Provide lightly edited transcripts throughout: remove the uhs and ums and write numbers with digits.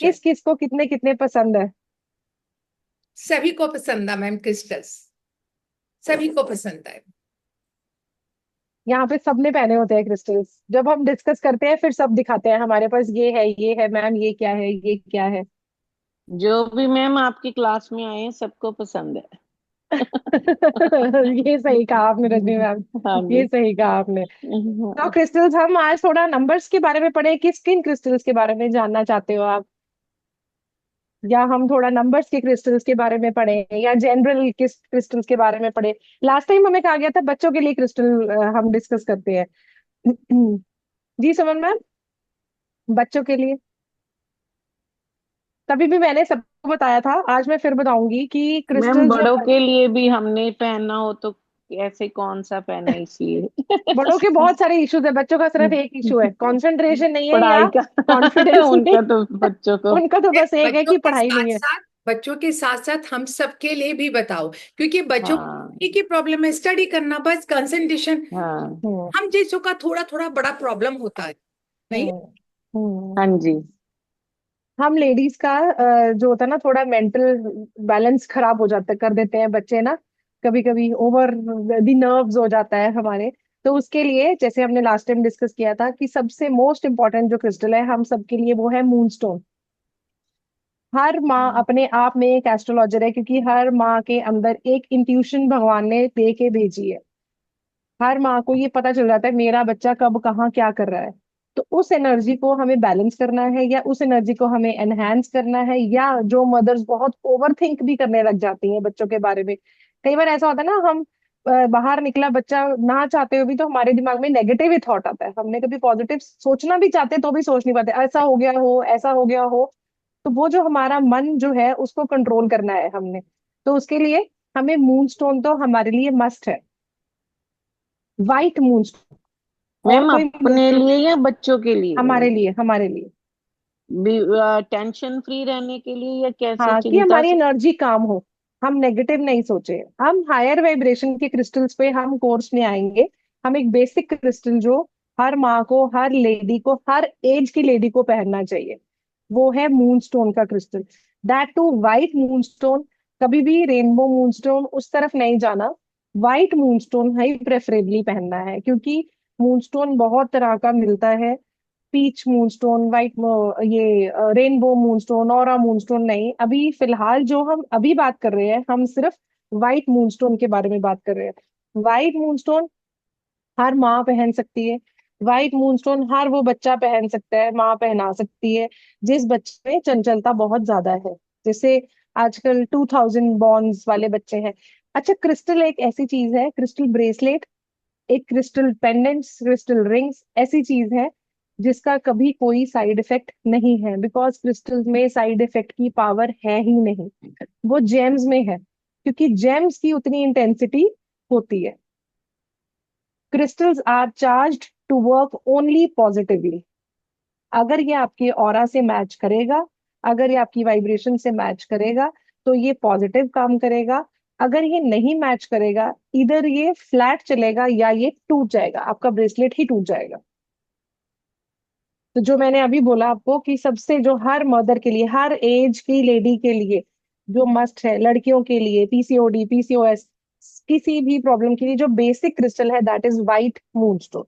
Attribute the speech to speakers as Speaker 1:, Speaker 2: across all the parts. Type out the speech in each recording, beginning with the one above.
Speaker 1: किस किस को कितने कितने पसंद है?
Speaker 2: सभी को पसंद है मैम क्रिस्टल्स, सभी को पसंद है।
Speaker 1: यहाँ पे सबने पहने होते हैं क्रिस्टल्स। जब हम डिस्कस करते हैं फिर सब दिखाते हैं हमारे पास, ये है मैम, ये क्या है, ये क्या है।
Speaker 3: जो भी मैम आपकी क्लास में आए हैं सबको पसंद है।
Speaker 1: ये सही कहा आपने रजनी मैम,
Speaker 3: हाँ
Speaker 1: ये
Speaker 3: जी।
Speaker 1: सही कहा आपने। तो
Speaker 3: हाँ।
Speaker 1: क्रिस्टल्स, हम आज थोड़ा नंबर्स के बारे में पढ़े, किस किन क्रिस्टल्स के बारे में जानना चाहते हो आप? या हम थोड़ा नंबर्स के क्रिस्टल्स के बारे में पढ़े, या जनरल किस क्रिस्टल्स के बारे में पढ़े? लास्ट टाइम हमें कहा गया था बच्चों के लिए क्रिस्टल हम डिस्कस करते हैं। जी सुमन मैम, बच्चों के लिए तभी भी मैंने सबको बताया था, आज मैं फिर बताऊंगी कि
Speaker 3: मैम
Speaker 1: क्रिस्टल जो
Speaker 3: बड़ों के लिए भी हमने पहनना हो तो ऐसे कौन सा पहने इसलिए।
Speaker 1: बड़ों के बहुत सारे इश्यूज है, बच्चों का सिर्फ एक इशू है, कंसंट्रेशन नहीं है या
Speaker 3: पढ़ाई का।
Speaker 1: कॉन्फिडेंस नहीं।
Speaker 3: उनका तो बच्चों को।
Speaker 1: उनका तो बस एक है
Speaker 2: बच्चों
Speaker 1: कि
Speaker 2: के
Speaker 1: पढ़ाई
Speaker 2: साथ
Speaker 1: नहीं है।
Speaker 2: साथ, बच्चों के साथ साथ हम सबके लिए भी बताओ, क्योंकि बच्चों को
Speaker 3: हाँ।
Speaker 2: एक ही प्रॉब्लम है, स्टडी करना, बस कंसंट्रेशन।
Speaker 3: हाँ।
Speaker 1: हम्म
Speaker 2: हम जैसों का थोड़ा थोड़ा बड़ा प्रॉब्लम होता है, नहीं?
Speaker 1: हम्म हम्म।
Speaker 3: हाँ जी।
Speaker 1: हम लेडीज का जो होता है ना, थोड़ा मेंटल बैलेंस खराब हो जाता कर देते हैं बच्चे ना, कभी कभी ओवर दी नर्व्स हो जाता है हमारे। तो उसके लिए, जैसे हमने लास्ट टाइम डिस्कस किया था, कि सबसे मोस्ट इंपॉर्टेंट जो क्रिस्टल है हम सबके लिए, वो है मूनस्टोन। हर माँ अपने आप में एक एस्ट्रोलॉजर है, क्योंकि हर माँ के अंदर एक इंट्यूशन भगवान ने दे के भेजी है। हर माँ को ये पता चल जाता है मेरा बच्चा कब कहाँ क्या कर रहा है। तो उस एनर्जी को हमें बैलेंस करना है, या उस एनर्जी को हमें एनहांस करना है, या जो मदर्स बहुत ओवर थिंक भी करने लग जाती हैं बच्चों के बारे में। कई बार ऐसा होता है ना, हम बाहर निकला बच्चा ना चाहते हुए भी, तो हमारे दिमाग में नेगेटिव ही थॉट आता है, हमने कभी पॉजिटिव सोचना भी चाहते तो भी सोच नहीं पाते, ऐसा हो गया हो, ऐसा हो गया हो। तो वो जो हमारा मन जो है उसको कंट्रोल करना है हमने। तो उसके लिए हमें मून स्टोन तो हमारे लिए मस्ट है, व्हाइट मून स्टोन। और
Speaker 3: मैम
Speaker 1: कोई मून
Speaker 3: अपने
Speaker 1: स्टोन?
Speaker 3: लिए या बच्चों के लिए?
Speaker 1: हमारे लिए, हमारे लिए।
Speaker 3: टेंशन फ्री रहने के लिए या कैसे,
Speaker 1: हाँ, कि
Speaker 3: चिंता
Speaker 1: हमारी
Speaker 3: से?
Speaker 1: एनर्जी काम हो, हम नेगेटिव नहीं सोचे। हम हायर वाइब्रेशन के क्रिस्टल्स पे हम कोर्स में आएंगे। हम एक बेसिक क्रिस्टल जो हर माँ को, हर लेडी को, हर एज की लेडी को पहनना चाहिए, वो है मून स्टोन का crystal. That too white moonstone. कभी भी रेनबो मून स्टोन उस तरफ नहीं जाना, व्हाइट मून स्टोन ही प्रेफरेबली पहनना है, क्योंकि मून स्टोन बहुत तरह का मिलता है। पीच मूनस्टोन, व्हाइट, ये रेनबो मूनस्टोन, ऑरा मूनस्टोन नहीं। अभी फिलहाल जो हम अभी बात कर रहे हैं, हम सिर्फ व्हाइट मूनस्टोन के बारे में बात कर रहे हैं। व्हाइट मूनस्टोन हर माँ पहन सकती है। व्हाइट मूनस्टोन हर वो बच्चा पहन सकता है, माँ पहना सकती है जिस बच्चे में चंचलता बहुत ज्यादा है, जैसे आजकल 2000 बॉर्न्स वाले बच्चे हैं। अच्छा, क्रिस्टल एक ऐसी चीज है, क्रिस्टल ब्रेसलेट, एक क्रिस्टल पेंडेंट्स, क्रिस्टल रिंग्स ऐसी चीज है जिसका कभी कोई साइड इफेक्ट नहीं है, बिकॉज क्रिस्टल में साइड इफेक्ट की पावर है ही नहीं। वो जेम्स में है, क्योंकि जेम्स की उतनी इंटेंसिटी होती है। Crystals are charged to work only positively. अगर ये आपके ऑरा से मैच करेगा, अगर ये आपकी वाइब्रेशन से मैच करेगा, तो ये पॉजिटिव काम करेगा। अगर ये नहीं मैच करेगा, इधर ये फ्लैट चलेगा या ये टूट जाएगा, आपका ब्रेसलेट ही टूट जाएगा। तो जो मैंने अभी बोला आपको, कि सबसे जो हर मदर के लिए, हर एज की लेडी के लिए जो मस्ट है, लड़कियों के लिए पीसीओडी, पीसीओएस, किसी भी प्रॉब्लम के लिए जो बेसिक क्रिस्टल है, that is white moonstone.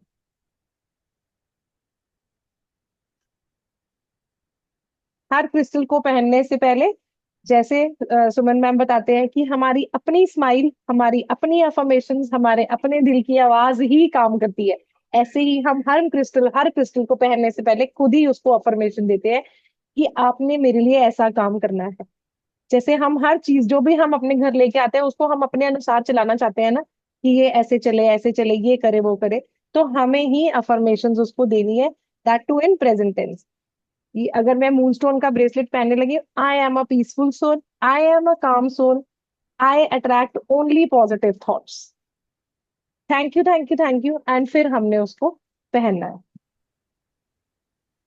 Speaker 1: Her crystal को पहनने से पहले, जैसे सुमन मैम बताते हैं कि हमारी अपनी स्माइल, हमारी अपनी अफर्मेशंस, हमारे अपने दिल की आवाज ही काम करती है। ऐसे ही हम हर क्रिस्टल को पहनने से पहले खुद ही उसको अफर्मेशन देते हैं कि आपने मेरे लिए ऐसा काम करना है। जैसे हम हर चीज जो भी हम अपने घर लेके आते हैं, उसको हम अपने अनुसार चलाना चाहते हैं ना, कि ये ऐसे चले, ये करे, वो करे। तो हमें ही अफर्मेशंस उसको देनी है, that too in present tense. ये अगर मैं मूनस्टोन का ब्रेसलेट पहनने लगी, I am a peaceful soul, I am a calm soul, I attract only positive thoughts. Thank you, thank you, thank you, and फिर हमने उसको पहनना है।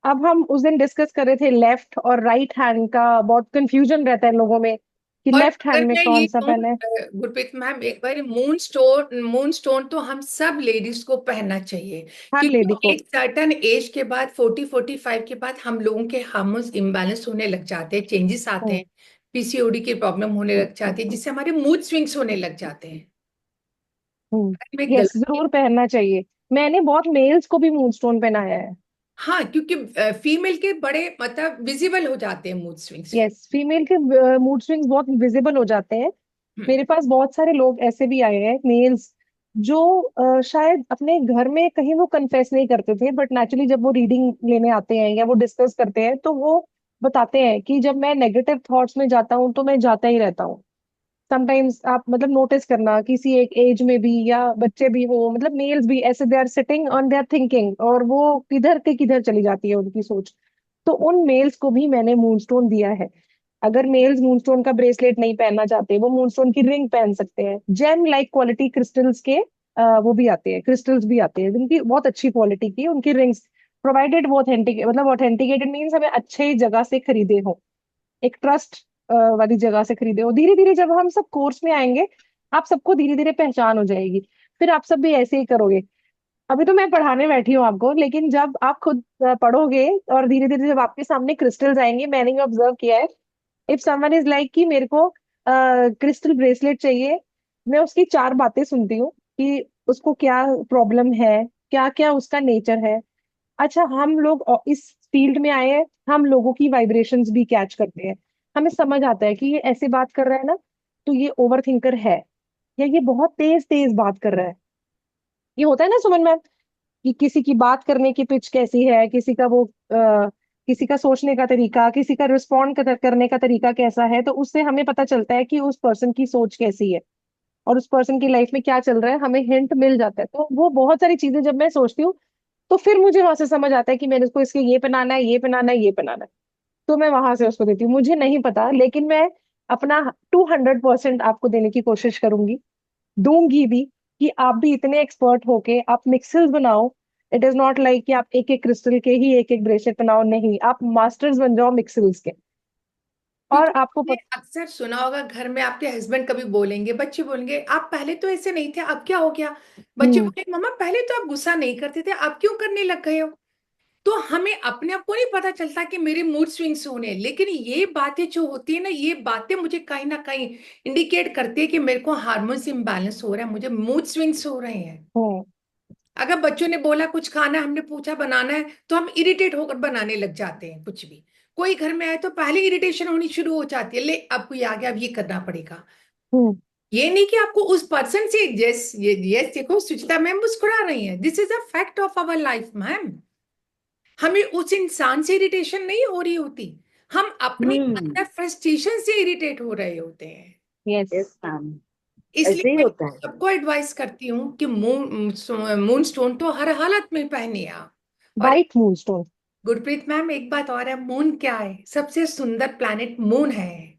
Speaker 1: अब हम उस दिन डिस्कस कर रहे थे लेफ्ट और राइट हैंड का, बहुत कंफ्यूजन रहता है लोगों में कि
Speaker 2: और
Speaker 1: लेफ्ट
Speaker 2: अगर
Speaker 1: हैंड में
Speaker 2: मैं
Speaker 1: कौन
Speaker 2: ये
Speaker 1: सा
Speaker 2: कहूँ
Speaker 1: पहने।
Speaker 2: गुरप्रीत मैम, एक बार मून स्टोन तो हम सब लेडीज को पहनना चाहिए,
Speaker 1: हर लेडी
Speaker 2: क्योंकि
Speaker 1: को।
Speaker 2: एक सर्टन एज के बाद 40-45 के बाद हम लोगों के हार्मोन्स इम्बैलेंस होने लग जाते हैं, चेंजेस आते
Speaker 1: हम्म
Speaker 2: हैं, पीसीओडी की प्रॉब्लम होने लग जाती है, जिससे हमारे मूड स्विंग्स होने लग जाते हैं। अगर मैं
Speaker 1: यस,
Speaker 2: गलत।
Speaker 1: जरूर पहनना चाहिए। मैंने बहुत मेल्स को भी मूनस्टोन पहनाया है।
Speaker 2: हाँ, क्योंकि फीमेल के बड़े मतलब विजिबल हो जाते हैं मूड स्विंग्स।
Speaker 1: यस, फीमेल के मूड स्विंग्स बहुत विजिबल हो जाते हैं।
Speaker 2: हम्म।
Speaker 1: मेरे पास बहुत सारे लोग ऐसे भी आए हैं, मेल्स, जो शायद अपने घर में कहीं वो कन्फेस नहीं करते थे, बट नेचुरली जब वो रीडिंग लेने आते हैं या वो डिस्कस करते हैं तो वो बताते हैं कि जब मैं नेगेटिव थॉट्स में जाता हूँ तो मैं जाता ही रहता हूँ। समटाइम्स आप मतलब नोटिस करना, किसी एक एज में भी या बच्चे भी हो, मतलब मेल्स भी ऐसे, they are sitting on there thinking, और वो किधर के किधर चली जाती है उनकी सोच। तो उन मेल्स को भी मैंने मूनस्टोन दिया है। अगर मेल्स मूनस्टोन का ब्रेसलेट नहीं पहनना चाहते, वो मूनस्टोन की रिंग पहन सकते हैं। जेम लाइक क्वालिटी क्रिस्टल्स के वो भी आते हैं, क्रिस्टल्स भी आते हैं जिनकी बहुत अच्छी क्वालिटी की उनकी रिंग्स, प्रोवाइडेड वो ऑथेंटिक, मतलब ऑथेंटिकेटेड मीन्स हमें अच्छे जगह से खरीदे हो, एक ट्रस्ट वाली जगह से खरीदे हो। धीरे धीरे जब हम सब कोर्स में आएंगे, आप सबको धीरे धीरे पहचान हो जाएगी, फिर आप सब भी ऐसे ही करोगे। अभी तो मैं पढ़ाने बैठी हूँ आपको, लेकिन जब आप खुद पढ़ोगे और धीरे धीरे जब आपके सामने क्रिस्टल्स आएंगे, मैंने ये ऑब्जर्व किया है, इफ समवन इज लाइक कि मेरे को क्रिस्टल ब्रेसलेट चाहिए, मैं उसकी चार बातें सुनती हूँ कि उसको क्या प्रॉब्लम है, क्या क्या उसका नेचर है। अच्छा, हम लोग इस फील्ड में आए हैं, हम लोगों की वाइब्रेशंस भी कैच करते हैं। हमें समझ आता है कि ये ऐसे बात कर रहा है ना, तो ये ओवर थिंकर है, या ये बहुत तेज तेज बात कर रहा है। ये होता है ना सुमन मैम, कि किसी की बात करने की पिच कैसी है, किसी का वो किसी का सोचने का तरीका, किसी का रिस्पॉन्ड करने का तरीका कैसा है, तो उससे हमें पता चलता है कि उस पर्सन की सोच कैसी है और उस पर्सन की लाइफ में क्या चल रहा है, हमें हिंट मिल जाता है। तो वो बहुत सारी चीजें जब मैं सोचती हूँ, तो फिर मुझे वहां से समझ आता है कि मैंने उसको इसके ये पहनाना है, ये पहनाना है, ये पहनाना है, तो मैं वहां से उसको देती हूँ। मुझे नहीं पता, लेकिन मैं अपना 200% आपको देने की कोशिश करूंगी, दूंगी भी, कि आप भी इतने एक्सपर्ट होके आप मिक्सल्स बनाओ। इट इज नॉट लाइक कि आप एक एक क्रिस्टल के ही एक एक ब्रेसलेट बनाओ, नहीं, आप मास्टर्स बन जाओ मिक्सल्स के। और
Speaker 2: क्योंकि
Speaker 1: आपको
Speaker 2: आपने अक्सर सुना होगा, घर में आपके हस्बैंड कभी बोलेंगे, बच्चे बोलेंगे, आप पहले तो ऐसे नहीं थे, अब क्या हो गया? बच्चे
Speaker 1: हम्म
Speaker 2: बोलेंगे, मम्मा पहले तो आप गुस्सा नहीं करते थे, आप क्यों करने लग गए हो? तो हमें अपने आप को नहीं पता चलता कि मेरे मूड स्विंग्स होने हैं, लेकिन ये बातें जो होती है ना, ये बातें मुझे कहीं ना कहीं इंडिकेट करती है कि मेरे को हार्मोन्स इम्बैलेंस हो रहा है, मुझे मूड स्विंग्स हो रहे हैं।
Speaker 1: हम्म
Speaker 2: अगर बच्चों ने बोला कुछ खाना है, हमने पूछा बनाना है, तो हम इरिटेट होकर बनाने लग जाते हैं कुछ भी। कोई घर में आए तो पहले इरिटेशन होनी शुरू हो जाती है, ले अब कोई आ गया, अब ये करना पड़ेगा।
Speaker 1: हम्म
Speaker 2: ये नहीं कि आपको उस पर्सन से यस ये यस, देखो सुचिता मैम मुस्कुरा रही हैं, this is a fact of our life ma'am. हमें उस इंसान से इरिटेशन नहीं हो रही होती, हम अपने
Speaker 3: हम्म।
Speaker 2: अंदर फ्रस्ट्रेशन से इरिटेट हो रहे होते हैं।
Speaker 1: यस।
Speaker 3: Yes ma'am.
Speaker 2: इसलिए
Speaker 3: ऐसे ही
Speaker 2: मैं
Speaker 3: होता है।
Speaker 2: सबको एडवाइस करती हूँ कि मून स्टोन तो हर हालत में पहने आप। और
Speaker 1: वाइट मूनस्टोन।
Speaker 2: गुरप्रीत मैम, एक बात और है, मून क्या है? सबसे सुंदर प्लैनेट मून है।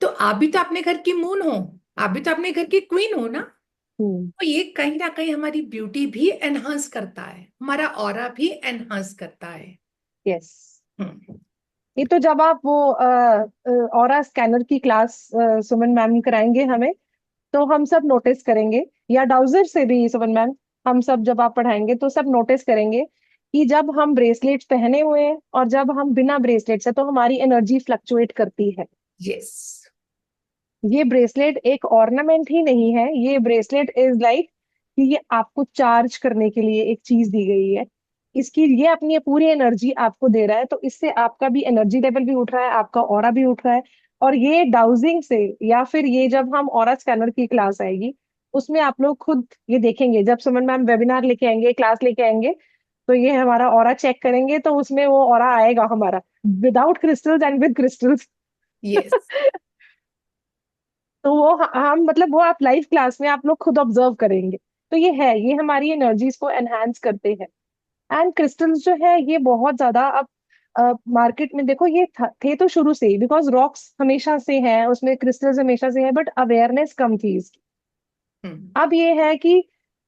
Speaker 2: तो आप भी तो अपने घर की मून हो, आप भी तो अपने घर की क्वीन हो ना।
Speaker 1: हम्म
Speaker 2: तो ये कहीं ना कहीं हमारी ब्यूटी भी एनहांस करता है, हमारा ऑरा भी एनहांस करता है।
Speaker 1: यस।
Speaker 2: हम्म।
Speaker 1: ये तो जब आप वो ऑरा स्कैनर की क्लास सुमन मैम कराएंगे हमें, तो हम सब नोटिस करेंगे, या डाउजर से भी सुमन मैम, हम सब जब आप पढ़ाएंगे तो सब नोटिस करेंगे कि जब हम ब्रेसलेट्स पहने हुए हैं और जब हम बिना ब्रेसलेट्स है, तो हमारी एनर्जी फ्लक्चुएट करती है।
Speaker 2: यस।
Speaker 1: ये ब्रेसलेट एक ऑर्नामेंट ही नहीं है, ये ब्रेसलेट इज लाइक कि ये आपको चार्ज करने के लिए एक चीज दी गई है। इसकी ये अपनी पूरी एनर्जी आपको दे रहा है, तो इससे आपका भी एनर्जी लेवल भी उठ रहा है, आपका ऑरा भी उठ रहा है। और ये डाउजिंग से, या फिर ये जब हम ऑरा स्कैनर की क्लास आएगी, उसमें आप लोग खुद ये देखेंगे, जब सुमन मैम वेबिनार लेके आएंगे, क्लास लेके आएंगे, तो ये हमारा ऑरा चेक करेंगे, तो उसमें वो ऑरा आएगा हमारा, without crystals and with crystals.
Speaker 2: Yes.
Speaker 1: तो वो हम मतलब वो आप लाइव क्लास में आप लोग खुद ऑब्जर्व करेंगे। तो ये है, ये हमारी एनर्जीज को एनहांस करते हैं। एंड क्रिस्टल्स जो है ये बहुत ज्यादा अब मार्केट में देखो, ये थे तो शुरू से ही, बिकॉज रॉक्स हमेशा से हैं, उसमें क्रिस्टल्स हमेशा से है, बट अवेयरनेस कम थी इसकी।
Speaker 2: हम्म।
Speaker 1: अब ये है कि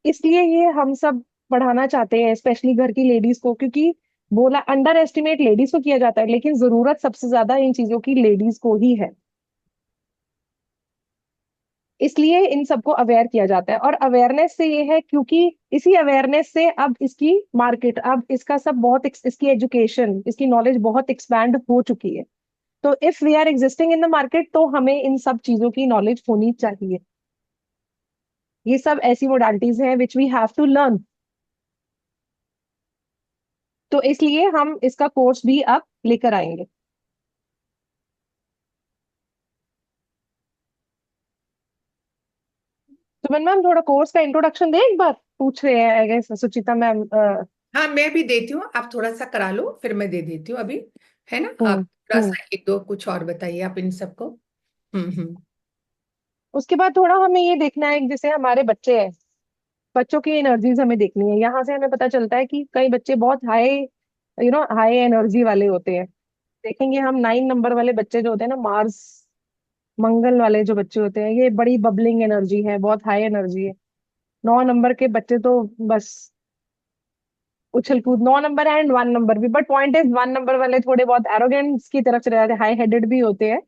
Speaker 1: इसलिए ये हम सब पढ़ाना चाहते हैं, स्पेशली घर की लेडीज को, क्योंकि बोला अंडर एस्टिमेट लेडीज को किया जाता है, लेकिन जरूरत सबसे ज्यादा इन चीजों की लेडीज को ही है। इसलिए इन सबको अवेयर किया जाता है। और अवेयरनेस से ये है क्योंकि इसी अवेयरनेस से अब इसकी मार्केट, अब इसका सब बहुत इसकी एजुकेशन, इसकी नॉलेज बहुत एक्सपैंड हो चुकी है। तो if we are existing in the market तो हमें इन सब चीजों की नॉलेज होनी चाहिए। ये सब ऐसी मोडालिटीज हैं which we have to learn. तो इसलिए हम इसका कोर्स भी अब लेकर आएंगे। तो मैम थोड़ा कोर्स का इंट्रोडक्शन दे, एक बार पूछ रहे हैं आई गेस सुचिता मैम।
Speaker 2: हाँ, मैं भी देती हूँ, आप थोड़ा सा करा लो, फिर मैं दे देती हूँ अभी, है ना। आप
Speaker 1: हम्म
Speaker 2: थोड़ा
Speaker 1: हम्म
Speaker 2: सा एक दो कुछ और बताइए आप इन सबको। हम्म।
Speaker 1: उसके बाद थोड़ा हमें ये देखना है, जैसे हमारे बच्चे हैं, बच्चों की एनर्जीज हमें देखनी है। यहाँ से हमें पता चलता है कि कई बच्चे बहुत हाई, हाई एनर्जी वाले होते हैं। देखेंगे हम 9 नंबर वाले बच्चे जो होते हैं ना, मार्स मंगल वाले जो बच्चे होते हैं, ये बड़ी बबलिंग एनर्जी है, बहुत हाई एनर्जी है। 9 नंबर के बच्चे तो बस उछल कूद, 9 नंबर एंड 1 नंबर भी, बट पॉइंट इज 1 नंबर वाले थोड़े बहुत एरोगेंस की तरफ चले जाते हैं, हाई हेडेड भी होते हैं।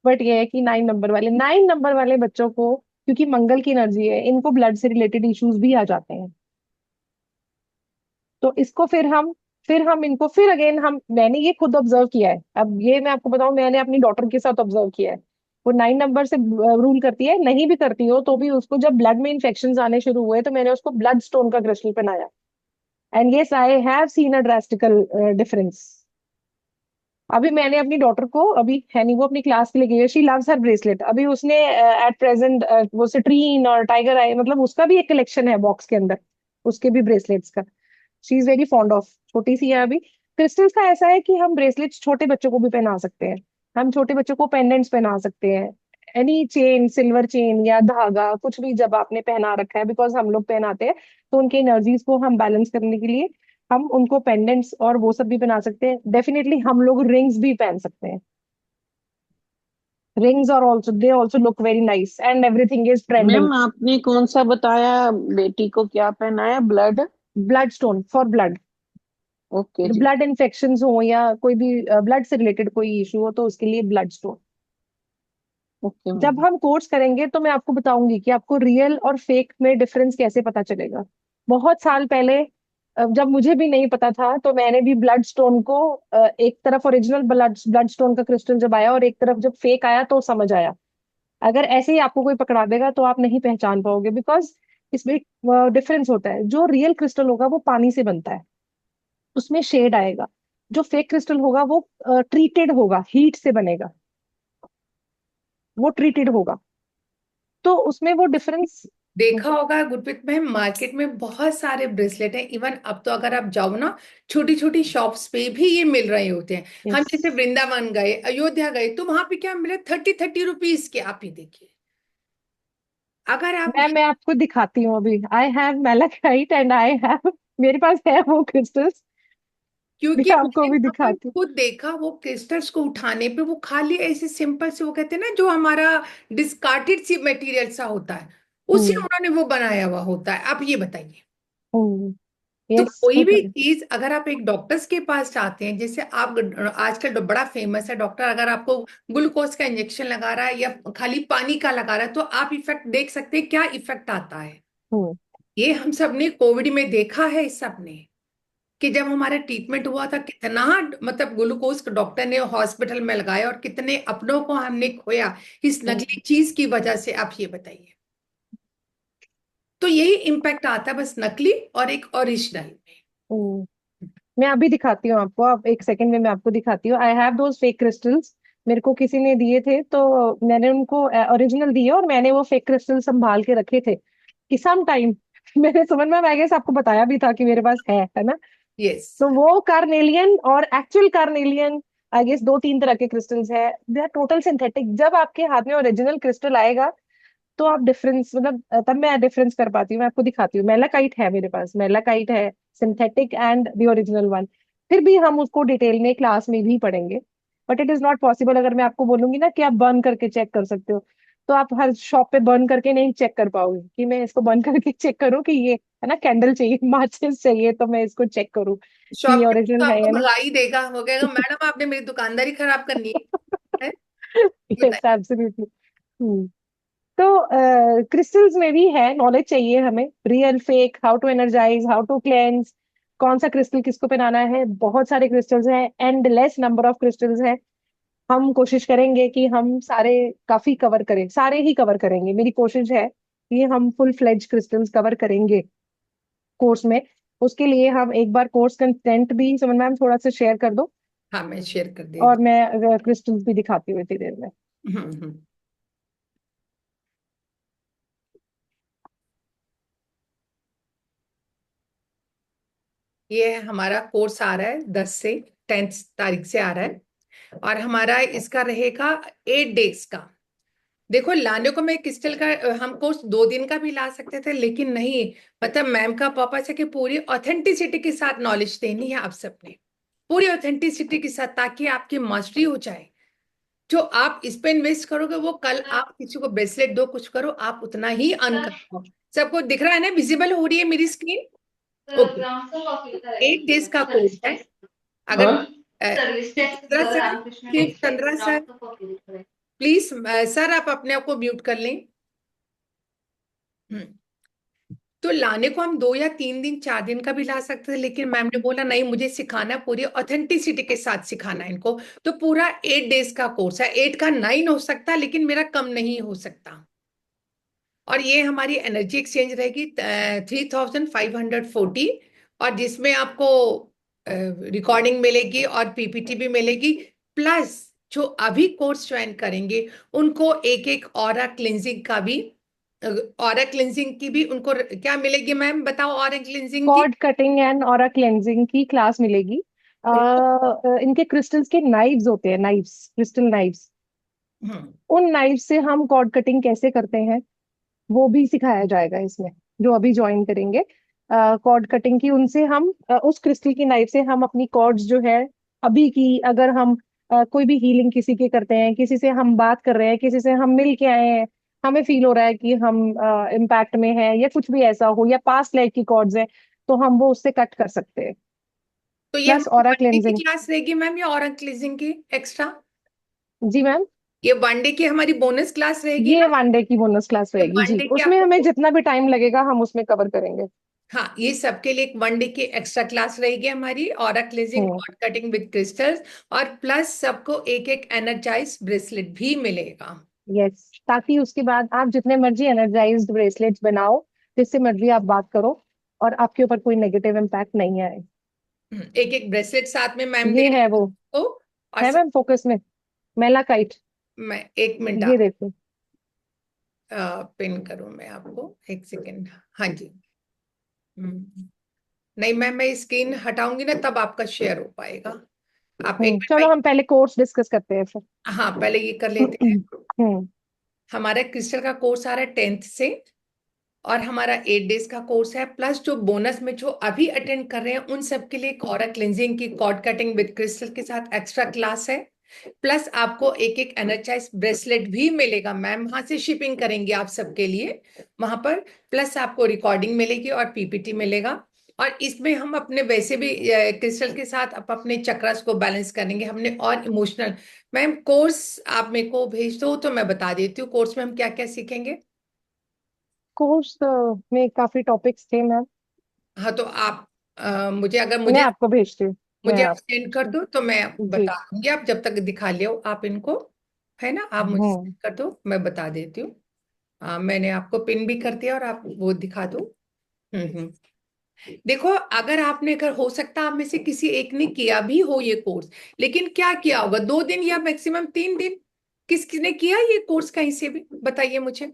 Speaker 1: बट ये है कि 9 नंबर वाले बच्चों को, क्योंकि मंगल की एनर्जी है, इनको ब्लड से रिलेटेड इश्यूज भी आ जाते हैं। तो इसको फिर हम इनको फिर अगेन हम, मैंने ये खुद ऑब्जर्व किया है। अब ये मैं आपको बताऊं, मैंने अपनी डॉटर के साथ ऑब्जर्व किया है। वो 9 नंबर से रूल करती है, नहीं भी करती हो तो भी उसको जब ब्लड में इन्फेक्शन आने शुरू हुए तो मैंने उसको ब्लड स्टोन का क्रिस्टल पहनाया। And yes I have seen a drastical difference. अभी मैंने अपनी डॉटर को, अभी है नहीं, वो अपनी क्लास के लिए गई है, शी लव्स हर ब्रेसलेट। अभी उसने एट प्रेजेंट वो सिट्रीन और टाइगर आई, मतलब उसका भी एक कलेक्शन है बॉक्स के अंदर, उसके भी ब्रेसलेट्स का। She is very fond of, छोटी सी है अभी। क्रिस्टल्स का ऐसा है कि हम ब्रेसलेट्स छोटे बच्चों को भी पहना सकते हैं, हम छोटे बच्चों को पेंडेंट्स पहना सकते हैं। एनी चेन, सिल्वर चेन या धागा कुछ भी जब आपने पहना रखा है, बिकॉज हम लोग पहनाते हैं, तो उनकी एनर्जीज को हम बैलेंस करने के लिए हम उनको पेंडेंट्स और वो सब भी बना सकते हैं। डेफिनेटली हम लोग रिंग्स भी पहन सकते हैं। Rings are also, they also look very nice and everything is trending.
Speaker 3: Ma'am आपने कौन सा बताया, बेटी को क्या पहनाया, blood?
Speaker 1: Blood stone for blood,
Speaker 3: okay जी।
Speaker 1: ब्लड इन्फेक्शंस हो या कोई भी ब्लड से रिलेटेड कोई इशू हो तो उसके लिए ब्लड स्टोन।
Speaker 3: ओके
Speaker 1: जब
Speaker 3: मैम।
Speaker 1: हम कोर्स करेंगे तो मैं आपको बताऊंगी कि आपको रियल और फेक में डिफरेंस कैसे पता चलेगा। बहुत साल पहले जब मुझे भी नहीं पता था तो मैंने भी ब्लड स्टोन को, एक तरफ ओरिजिनल ब्लड ब्लड स्टोन का क्रिस्टल जब आया और एक तरफ जब फेक आया तो समझ आया। अगर ऐसे ही आपको कोई पकड़ा देगा तो आप नहीं पहचान पाओगे, बिकॉज इसमें डिफरेंस होता है। जो रियल क्रिस्टल होगा वो पानी से बनता है, उसमें शेड आएगा। जो फेक क्रिस्टल होगा वो ट्रीटेड होगा, हीट से बनेगा, वो ट्रीटेड होगा, तो उसमें वो डिफरेंस।
Speaker 2: देखा होगा गुरप्रीत मैम, मार्केट में बहुत सारे ब्रेसलेट हैं, इवन अब तो अगर आप जाओ ना, छोटी छोटी शॉप्स पे भी ये मिल रहे होते हैं। हम
Speaker 1: यस
Speaker 2: जैसे वृंदावन गए, अयोध्या गए, तो वहां पे क्या मिले, 30-30 रुपीज के, आप ही देखिए। अगर आप
Speaker 1: मैं आपको दिखाती हूँ अभी, I have malachite and I have, मेरे पास है वो क्रिस्टल्स,
Speaker 2: क्योंकि
Speaker 1: मैं आपको
Speaker 2: मैंने
Speaker 1: भी
Speaker 2: वहां पर
Speaker 1: दिखाती हूँ।
Speaker 2: खुद देखा, वो क्रिस्टल्स को उठाने पे वो खाली ऐसे सिंपल से, वो कहते हैं ना, जो हमारा डिस्कार्टेड सी मटेरियल सा होता है, उसी
Speaker 1: हम्म
Speaker 2: उन्होंने वो बनाया हुआ होता है। आप ये बताइए।
Speaker 1: हम्म
Speaker 2: तो
Speaker 1: यस
Speaker 2: कोई भी चीज अगर आप एक डॉक्टर्स के पास जाते हैं, जैसे आप आजकल बड़ा फेमस है डॉक्टर, अगर आपको ग्लूकोज का इंजेक्शन लगा रहा है या खाली पानी का लगा रहा है, तो आप इफेक्ट देख सकते हैं, क्या इफेक्ट आता है।
Speaker 1: हम्म
Speaker 2: ये हम सब ने कोविड में देखा है, इस सब ने, कि जब हमारा ट्रीटमेंट हुआ था, कितना मतलब ग्लूकोज डॉक्टर ने हॉस्पिटल में लगाया, और कितने अपनों को हमने खोया इस
Speaker 1: हम्म
Speaker 2: नकली चीज की वजह से। आप ये बताइए। तो यही इम्पैक्ट आता है बस नकली और एक ओरिजिनल
Speaker 1: हम्म। मैं अभी दिखाती हूँ आपको, आप एक सेकंड में मैं आपको दिखाती हूँ। I have those fake crystals, मेरे को किसी ने दिए थे तो मैंने उनको ओरिजिनल दिए और मैंने वो फेक क्रिस्टल संभाल के रखे थे कि सम टाइम मेरे समझ में, आई गेस आपको बताया भी था कि मेरे पास है ना।
Speaker 2: में। यस।
Speaker 1: तो वो कार्नेलियन और एक्चुअल कार्नेलियन, आई गेस 2-3 तरह के क्रिस्टल्स है, दे आर टोटल सिंथेटिक। जब आपके हाथ में ओरिजिनल क्रिस्टल आएगा तो आप डिफरेंस, मतलब तब मैं डिफरेंस कर पाती हूँ। मैं आपको दिखाती हूँ, मेलाकाइट है मेरे पास, मेलाकाइट है, synthetic and the original one. फिर भी हम उसको डिटेल में क्लास में भी पढ़ेंगे, but it is not possible. अगर मैं आपको बोलूंगी ना कि आप बर्न करके चेक कर सकते हो, तो आप हर शॉप पे बर्न करके नहीं चेक कर पाओगे कि मैं इसको बर्न करके चेक करूँ कि ये है ना, कैंडल चाहिए, माचिस चाहिए तो मैं इसको चेक करूँ कि ये
Speaker 2: शॉपकीपर तो
Speaker 1: ओरिजिनल है
Speaker 2: आपको
Speaker 1: या नहीं।
Speaker 2: भगा ही देगा, वो कहेगा मैडम आपने मेरी दुकानदारी खराब करनी है। ये
Speaker 1: यस
Speaker 2: बताइए।
Speaker 1: एब्सोल्युटली। तो क्रिस्टल्स में भी है, नॉलेज चाहिए हमें, real fake, how to energize, how to cleanse, कौन सा क्रिस्टल किसको पहनाना है। बहुत सारे क्रिस्टल्स हैं, एंडलेस नंबर ऑफ क्रिस्टल्स हैं। हम कोशिश करेंगे कि हम सारे काफी कवर करें, सारे ही कवर करेंगे। मेरी कोशिश है कि हम फुल फ्लेज क्रिस्टल्स कवर करेंगे कोर्स में। उसके लिए हम एक बार कोर्स कंटेंट भी सुमन मैम थोड़ा सा शेयर कर दो,
Speaker 2: हाँ, मैं शेयर कर दे
Speaker 1: और
Speaker 2: रही
Speaker 1: मैं क्रिस्टल्स भी दिखाती हूँ इतनी देर में।
Speaker 2: हूँ। ये हमारा कोर्स आ रहा है 10 से 10 तारीख से आ रहा है, और हमारा इसका रहेगा 8 डेज का। देखो, लाने को मैं क्रिस्टल का हम कोर्स 2 दिन का भी ला सकते थे, लेकिन नहीं, मतलब मैम का पर्पस है कि पूरी ऑथेंटिसिटी के साथ नॉलेज देनी है आप सबने, पूरी ऑथेंटिसिटी के साथ, ताकि आपकी मास्टरी हो जाए। जो आप इस पे इन्वेस्ट करोगे, वो कल आप किसी को ब्रेसलेट दो, कुछ करो, आप उतना ही अर्न करो। सबको दिख रहा है ना, विजिबल हो रही है मेरी स्क्रीन? ओके। 8 डेज का कोर्स है। अगर चंद्रा सर, कि चंद्रा सर प्लीज, सर आप अपने आप को म्यूट कर लें। हम्म। तो लाने को हम 2 या 3 दिन 4 दिन का भी ला सकते थे, लेकिन मैम ने बोला नहीं, मुझे सिखाना है, पूरी ऑथेंटिसिटी के साथ सिखाना है इनको। तो पूरा 8 डेज का कोर्स है, 8 का 9 हो सकता है, लेकिन मेरा कम नहीं हो सकता। और ये हमारी एनर्जी एक्सचेंज रहेगी 3540, और जिसमें आपको रिकॉर्डिंग मिलेगी और पीपीटी भी मिलेगी। प्लस जो अभी कोर्स ज्वाइन करेंगे उनको एक एक ऑरा क्लिनजिंग का भी, ऑरा क्लिनजिंग की भी उनको क्या मिलेगी मैम, बताओ, ऑरा क्लिनजिंग की।
Speaker 1: Cord cutting and aura cleansing की क्लास मिलेगी।
Speaker 2: उनको
Speaker 1: इनके क्रिस्टल्स के नाइव्स होते हैं, नाइव्स, क्रिस्टल नाइव्स।
Speaker 2: हम्म,
Speaker 1: उन नाइफ से हम कॉर्ड कटिंग कैसे करते हैं वो भी सिखाया जाएगा इसमें, जो अभी ज्वाइन करेंगे। कॉर्ड कटिंग की, उनसे हम उस क्रिस्टल की नाइफ से हम अपनी कॉर्ड्स जो है अभी की, अगर हम कोई भी हीलिंग किसी के करते हैं, किसी से हम बात कर रहे हैं, किसी से हम मिल के आए हैं, हमें फील हो रहा है कि हम इम्पैक्ट में है, या कुछ भी ऐसा हो, या पास्ट लाइफ की कॉर्ड्स है, तो हम वो उससे कट कर सकते हैं।
Speaker 2: तो ये
Speaker 1: प्लस
Speaker 2: हमारी
Speaker 1: ऑरा
Speaker 2: 1 डे की
Speaker 1: क्लेंजिंग।
Speaker 2: क्लास रहेगी मैम, या ऑरा क्लिनजिंग की एक्स्ट्रा?
Speaker 1: जी मैम,
Speaker 2: ये 1 डे की हमारी बोनस क्लास रहेगी
Speaker 1: ये
Speaker 2: ना?
Speaker 1: वन डे की बोनस क्लास
Speaker 2: ये
Speaker 1: रहेगी
Speaker 2: 1 डे
Speaker 1: जी,
Speaker 2: की
Speaker 1: उसमें हमें
Speaker 2: आपको,
Speaker 1: जितना भी टाइम लगेगा हम उसमें कवर करेंगे।
Speaker 2: हाँ, ये सबके लिए एक 1 डे की एक्स्ट्रा क्लास रहेगी हमारी, aura cleansing,
Speaker 1: hmm.
Speaker 2: Cord cutting with crystals, और प्लस सबको एक एक एनर्जाइज ब्रेसलेट भी मिलेगा।
Speaker 1: यस, ताकि उसके बाद आप जितने मर्जी एनर्जाइज्ड ब्रेसलेट्स बनाओ, जिससे मर्जी आप बात करो, और आपके ऊपर कोई नेगेटिव इम्पैक्ट नहीं आए।
Speaker 2: एक एक ब्रेसलेट साथ में मैम दे
Speaker 1: ये
Speaker 2: रही
Speaker 1: है
Speaker 2: है
Speaker 1: वो,
Speaker 2: आपको। और
Speaker 1: है मैम फोकस में, मेलाकाइट।
Speaker 2: मैं 1 मिनट
Speaker 1: ये
Speaker 2: आप
Speaker 1: देखो।
Speaker 2: पिन करूं मैं आपको, 1 सेकेंड। हाँ जी। नहीं मैम, मैं स्क्रीन हटाऊंगी ना, तब आपका शेयर हो पाएगा। आप एक मिनट
Speaker 1: चलो
Speaker 2: भाई,
Speaker 1: हम पहले कोर्स डिस्कस करते हैं फिर।
Speaker 2: हाँ, पहले ये कर लेते हैं।
Speaker 1: हम्म।
Speaker 2: हमारा क्रिस्टल का कोर्स आ रहा है 10th से, और हमारा 8 डेज का कोर्स है। प्लस जो बोनस में जो अभी अटेंड कर रहे हैं उन सबके लिए ऑरा क्लेंजिंग की, कॉर्ड कटिंग विद क्रिस्टल के साथ एक्स्ट्रा क्लास है। प्लस आपको एक एक एनर्जाइज ब्रेसलेट भी मिलेगा मैम, वहां से शिपिंग करेंगे आप सबके लिए वहां पर। प्लस आपको रिकॉर्डिंग मिलेगी और पीपीटी मिलेगा। और इसमें हम अपने वैसे भी क्रिस्टल के साथ अपने चक्रस को बैलेंस करेंगे हमने, और इमोशनल। मैम कोर्स आप मेरे को भेज दो तो मैं बता देती हूँ कोर्स में हम क्या क्या सीखेंगे।
Speaker 1: कोर्स में काफी टॉपिक्स थे मैम,
Speaker 2: हाँ, तो आप मुझे, अगर
Speaker 1: मैं
Speaker 2: मुझे
Speaker 1: आपको भेजती हूँ। मैं
Speaker 2: मुझे आप
Speaker 1: आप
Speaker 2: सेंड कर दो तो मैं
Speaker 1: जी।
Speaker 2: बता दूंगी। आप जब तक दिखा लियो आप इनको, है ना, आप मुझे
Speaker 1: हम्म।
Speaker 2: सेंड कर दो, मैं बता देती हूँ। मैंने आपको पिन भी कर दिया, और आप वो दिखा दो। हम्म। देखो, अगर आपने, अगर हो सकता है आप में से किसी एक ने किया भी हो ये कोर्स, लेकिन क्या किया होगा, 2 दिन या मैक्सिमम 3 दिन, किसने किया ये कोर्स कहीं से भी, बताइए मुझे।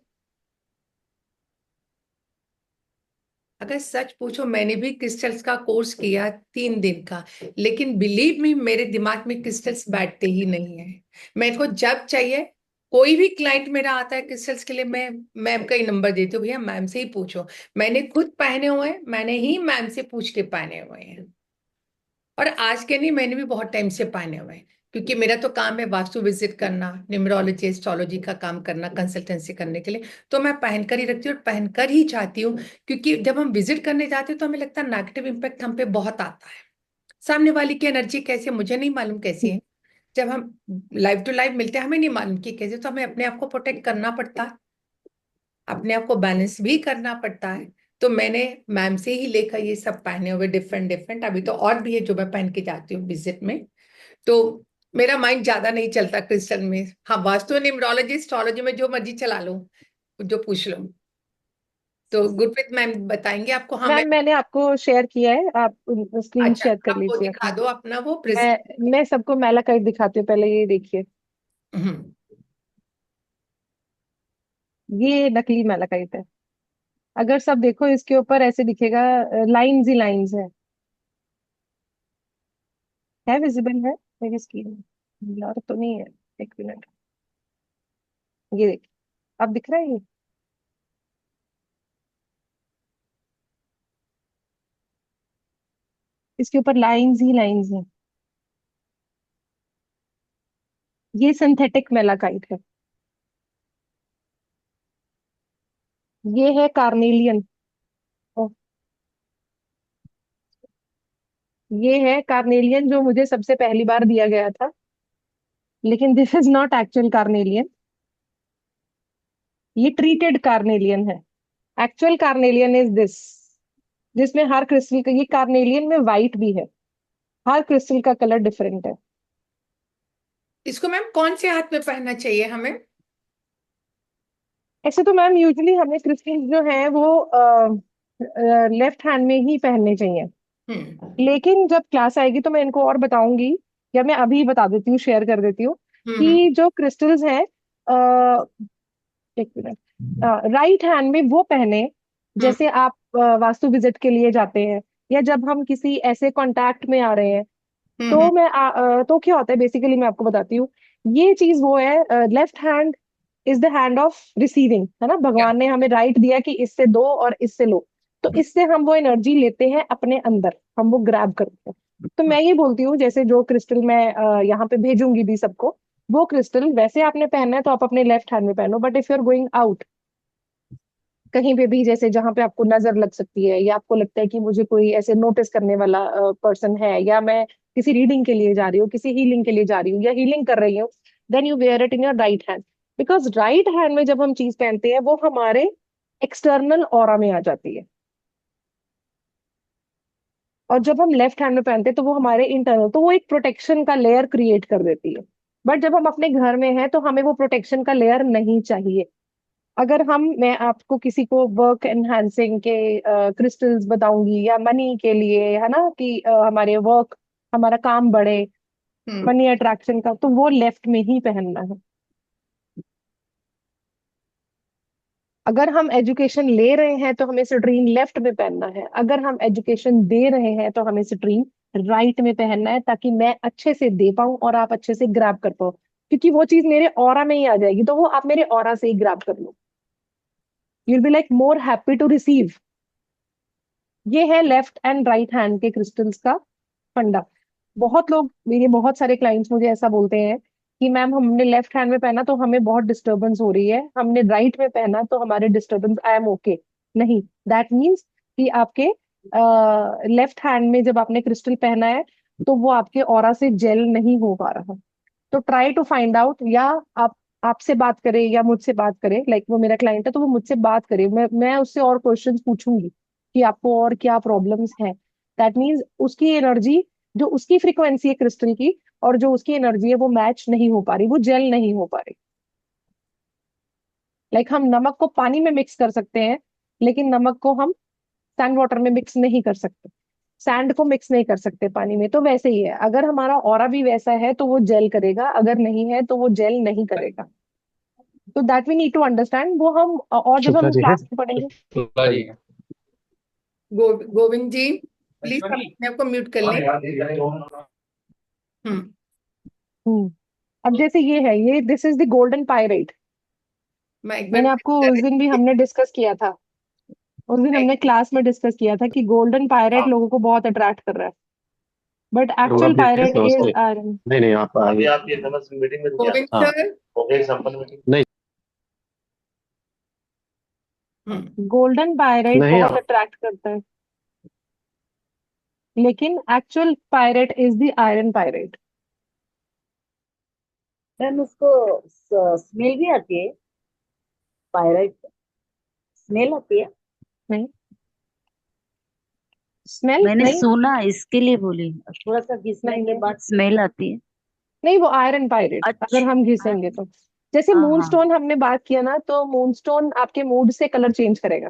Speaker 2: अगर सच पूछो, मैंने भी क्रिस्टल्स का कोर्स किया 3 दिन का, लेकिन बिलीव मी, मेरे दिमाग में क्रिस्टल्स बैठते ही नहीं है। मेरे को जब चाहिए, कोई भी क्लाइंट मेरा आता है क्रिस्टल्स के लिए, मैं मैम का ही नंबर देती हूँ, भैया मैम से ही पूछो। मैंने खुद पहने हुए हैं, मैंने ही मैम से पूछ के पहने हुए हैं। और आज के नहीं, मैंने भी बहुत टाइम से पहने हुए हैं, क्योंकि मेरा तो काम है वास्तु विजिट करना, न्यूमरोलॉजी एस्ट्रोलॉजी का काम करना, कंसल्टेंसी करने के लिए। तो मैं पहनकर ही रखती हूँ, और पहनकर ही चाहती हूँ। क्योंकि जब हम विजिट करने जाते हैं तो हमें लगता है नेगेटिव इम्पैक्ट हम पे बहुत आता है। सामने वाले की एनर्जी कैसी है मुझे नहीं मालूम कैसी है। जब हम लाइव टू लाइव मिलते हैं हमें नहीं मालूम कि कैसे, तो हमें अपने आप को प्रोटेक्ट करना पड़ता है। अपने आप को बैलेंस भी करना पड़ता है। तो मैंने मैम से ही लेकर ये सब पहने हुए डिफरेंट डिफरेंट, अभी तो और भी है जो मैं पहन के जाती हूँ विजिट में। तो मेरा माइंड ज्यादा नहीं चलता क्रिस्टल में। हाँ, वास्तु न्यूमरोलॉजी एस्ट्रोलॉजी में जो मर्जी चला लो, जो पूछ लो। तो गुरप्रीत मैम बताएंगे आपको। हाँ मैं,
Speaker 1: मैम मैंने आपको शेयर किया है, आप स्क्रीन
Speaker 2: अच्छा
Speaker 1: शेयर कर
Speaker 2: आप वो
Speaker 1: लीजिए
Speaker 2: दिखा
Speaker 1: अपनी।
Speaker 2: दो अपना वो प्रेजेंट।
Speaker 1: मैं सबको मैलाकाइट दिखाती हूँ, पहले ये देखिए।
Speaker 2: हम्म।
Speaker 1: ये नकली मैलाकाइट है। अगर सब देखो इसके ऊपर ऐसे दिखेगा, लाइंस ही लाइंस है विजिबल है मेरी स्क्रीन में? ब्लर तो नहीं है? एक मिनट, ये देखिए, अब दिख रहा है ये? इसके ऊपर लाइंस ही लाइंस हैं। ये सिंथेटिक मैलाकाइट है। ये है कार्नेलियन। ये है कार्नेलियन जो मुझे सबसे पहली बार दिया गया था, लेकिन this is not actual carnelian. ये ट्रीटेड कार्नेलियन है। एक्चुअल कार्नेलियन इज दिस, जिसमें हर क्रिस्टल का, ये कार्नेलियन में वाइट भी है, हर क्रिस्टल का कलर डिफरेंट है।
Speaker 2: इसको मैम कौन से हाथ में पहनना चाहिए हमें?
Speaker 1: ऐसे तो मैम यूजुअली हमें क्रिस्टल जो है वो लेफ्ट हैंड में ही पहनने चाहिए,
Speaker 2: हम्म।
Speaker 1: लेकिन जब क्लास आएगी तो मैं इनको और बताऊंगी, या मैं अभी बता देती हूँ, शेयर कर देती हूँ
Speaker 2: हम्म।
Speaker 1: कि जो क्रिस्टल्स हैं, एक मिनट, राइट हैंड में वो पहने
Speaker 2: हम्म।
Speaker 1: जैसे आप वास्तु विजिट के लिए जाते हैं, या जब हम किसी ऐसे कांटेक्ट में आ रहे हैं।
Speaker 2: हम्म।
Speaker 1: तो तो क्या होता है बेसिकली, मैं आपको बताती हूँ। ये चीज वो है, left hand is the hand of receiving, है ना? भगवान ने हमें राइट दिया कि इससे दो और इससे लो। तो इससे हम वो एनर्जी लेते हैं अपने अंदर, हम वो ग्रैब करते हैं। तो मैं ये बोलती हूँ, जैसे जो क्रिस्टल मैं यहाँ पे भेजूंगी भी सबको, वो क्रिस्टल वैसे आपने पहनना है तो आप अपने लेफ्ट हैंड में पहनो, but if you are going out कहीं पे भी, जैसे जहां पे आपको नजर लग सकती है, या आपको लगता है कि मुझे कोई ऐसे नोटिस करने वाला पर्सन है, या मैं किसी रीडिंग के लिए जा रही हूँ, किसी हीलिंग के लिए जा रही हूँ, या हीलिंग कर रही हूँ, then you wear it in your right hand. Because right hand में जब हम चीज पहनते हैं वो हमारे एक्सटर्नल ऑरा में आ जाती है, और जब हम लेफ्ट हैंड में पहनते हैं तो वो हमारे इंटरनल, तो वो एक प्रोटेक्शन का लेयर क्रिएट कर देती है। बट जब हम अपने घर में हैं तो हमें वो प्रोटेक्शन का लेयर नहीं चाहिए। अगर हम, मैं आपको किसी को वर्क एनहांसिंग के क्रिस्टल्स बताऊंगी, या मनी के लिए, है ना, कि हमारे वर्क, हमारा काम बढ़े,
Speaker 2: हम्म।
Speaker 1: मनी अट्रैक्शन का, तो वो लेफ्ट में ही पहनना है। अगर हम एजुकेशन ले रहे हैं तो हमें सिट्रीन लेफ्ट में पहनना है, अगर हम एजुकेशन दे रहे हैं तो हमें सिट्रीन राइट में पहनना है, ताकि मैं अच्छे से दे पाऊं और आप अच्छे से ग्रैब कर पाओ, क्योंकि वो चीज मेरे ऑरा में ही आ जाएगी, तो वो आप मेरे ऑरा से ही ग्रैब कर लो। You will be like more happy to receive. ये है लेफ्ट एंड राइट हैंड के क्रिस्टल्स का फंडा। बहुत लोग, मेरे बहुत सारे क्लाइंट्स मुझे ऐसा बोलते हैं कि मैम हमने लेफ्ट हैंड में पहना तो हमें बहुत डिस्टरबेंस हो रही है, हमने राइट में पहना तो हमारे डिस्टरबेंस, आई एम ओके। नहीं, दैट मीन्स कि आपके लेफ्ट हैंड में जब आपने क्रिस्टल पहना है तो वो आपके ऑरा से जेल नहीं हो पा रहा। तो ट्राई टू फाइंड आउट, या आप, आपसे बात करें या मुझसे बात करें, लाइक वो मेरा क्लाइंट है तो वो मुझसे बात करे, मैं उससे और क्वेश्चंस पूछूंगी कि आपको और क्या प्रॉब्लम्स हैं। दैट मीन्स उसकी एनर्जी, जो उसकी फ्रीक्वेंसी है क्रिस्टल की, और जो उसकी एनर्जी है वो मैच नहीं हो पा रही, वो जेल नहीं हो पा रही। लाइक हम नमक को पानी में मिक्स कर सकते हैं, लेकिन नमक को हम सैंड वाटर में मिक्स नहीं कर सकते, सैंड को मिक्स नहीं कर सकते पानी में। तो वैसे ही है, अगर हमारा ऑरा भी वैसा है तो वो जेल करेगा, अगर नहीं है तो वो जेल नहीं करेगा। तो that we need to understand, वो हम और जब
Speaker 4: शुक्ला
Speaker 1: हम
Speaker 4: जी है।
Speaker 1: क्लास में पढ़ेंगे।
Speaker 4: शुक्ला जी है।
Speaker 2: गोविंद जी, प्लीज आप अपने आप को म्यूट कर लें। हम्म।
Speaker 1: हम्म। अब जैसे ये है, ये this is the golden pirate.
Speaker 2: मैं एक बार
Speaker 1: मैंने
Speaker 2: mute
Speaker 1: आपको
Speaker 2: कर
Speaker 1: उस दिन भी
Speaker 2: रही
Speaker 1: हमने डिस्कस किया था, उस दिन
Speaker 2: थी।
Speaker 1: हमने क्लास में डिस्कस किया था कि गोल्डन पायरेट लोगों को बहुत अट्रैक्ट कर रहा है, बट
Speaker 4: होगा
Speaker 1: एक्चुअल
Speaker 4: प्लीज
Speaker 1: पायरेट इज
Speaker 4: नमस्ते।
Speaker 1: आयरन।
Speaker 4: नहीं नहीं आप
Speaker 5: अभी
Speaker 4: आगे।
Speaker 5: आप ये समझ मीटिंग में क्या
Speaker 2: गोविंद
Speaker 4: हाँ।
Speaker 2: सर।
Speaker 5: हो गई संपन्न मीटिंग?
Speaker 4: नहीं
Speaker 2: हम्म।
Speaker 1: गोल्डन पायरेट
Speaker 4: नहीं
Speaker 1: बहुत
Speaker 4: आप
Speaker 1: अट्रैक्ट करता है, लेकिन actual pirate is the iron pirate.
Speaker 6: Ma'am उसको स्मेल भी आती है पायराइट?
Speaker 3: स्मेल आती है?
Speaker 1: नहीं, स्मेल
Speaker 3: मैंने
Speaker 1: नहीं।
Speaker 3: सुना, इसके लिए बोली। थोड़ा सा घिसने
Speaker 1: नहीं
Speaker 3: के
Speaker 1: नहीं
Speaker 3: बाद स्मेल आती है।
Speaker 1: नहीं, वो आयरन पायरेट अगर
Speaker 3: अच्छा।
Speaker 1: हम घिसेंगे तो। जैसे
Speaker 3: हाँ
Speaker 1: मून
Speaker 3: हाँ।
Speaker 1: स्टोन हमने बात किया ना, तो मून स्टोन आपके मूड से कलर चेंज करेगा।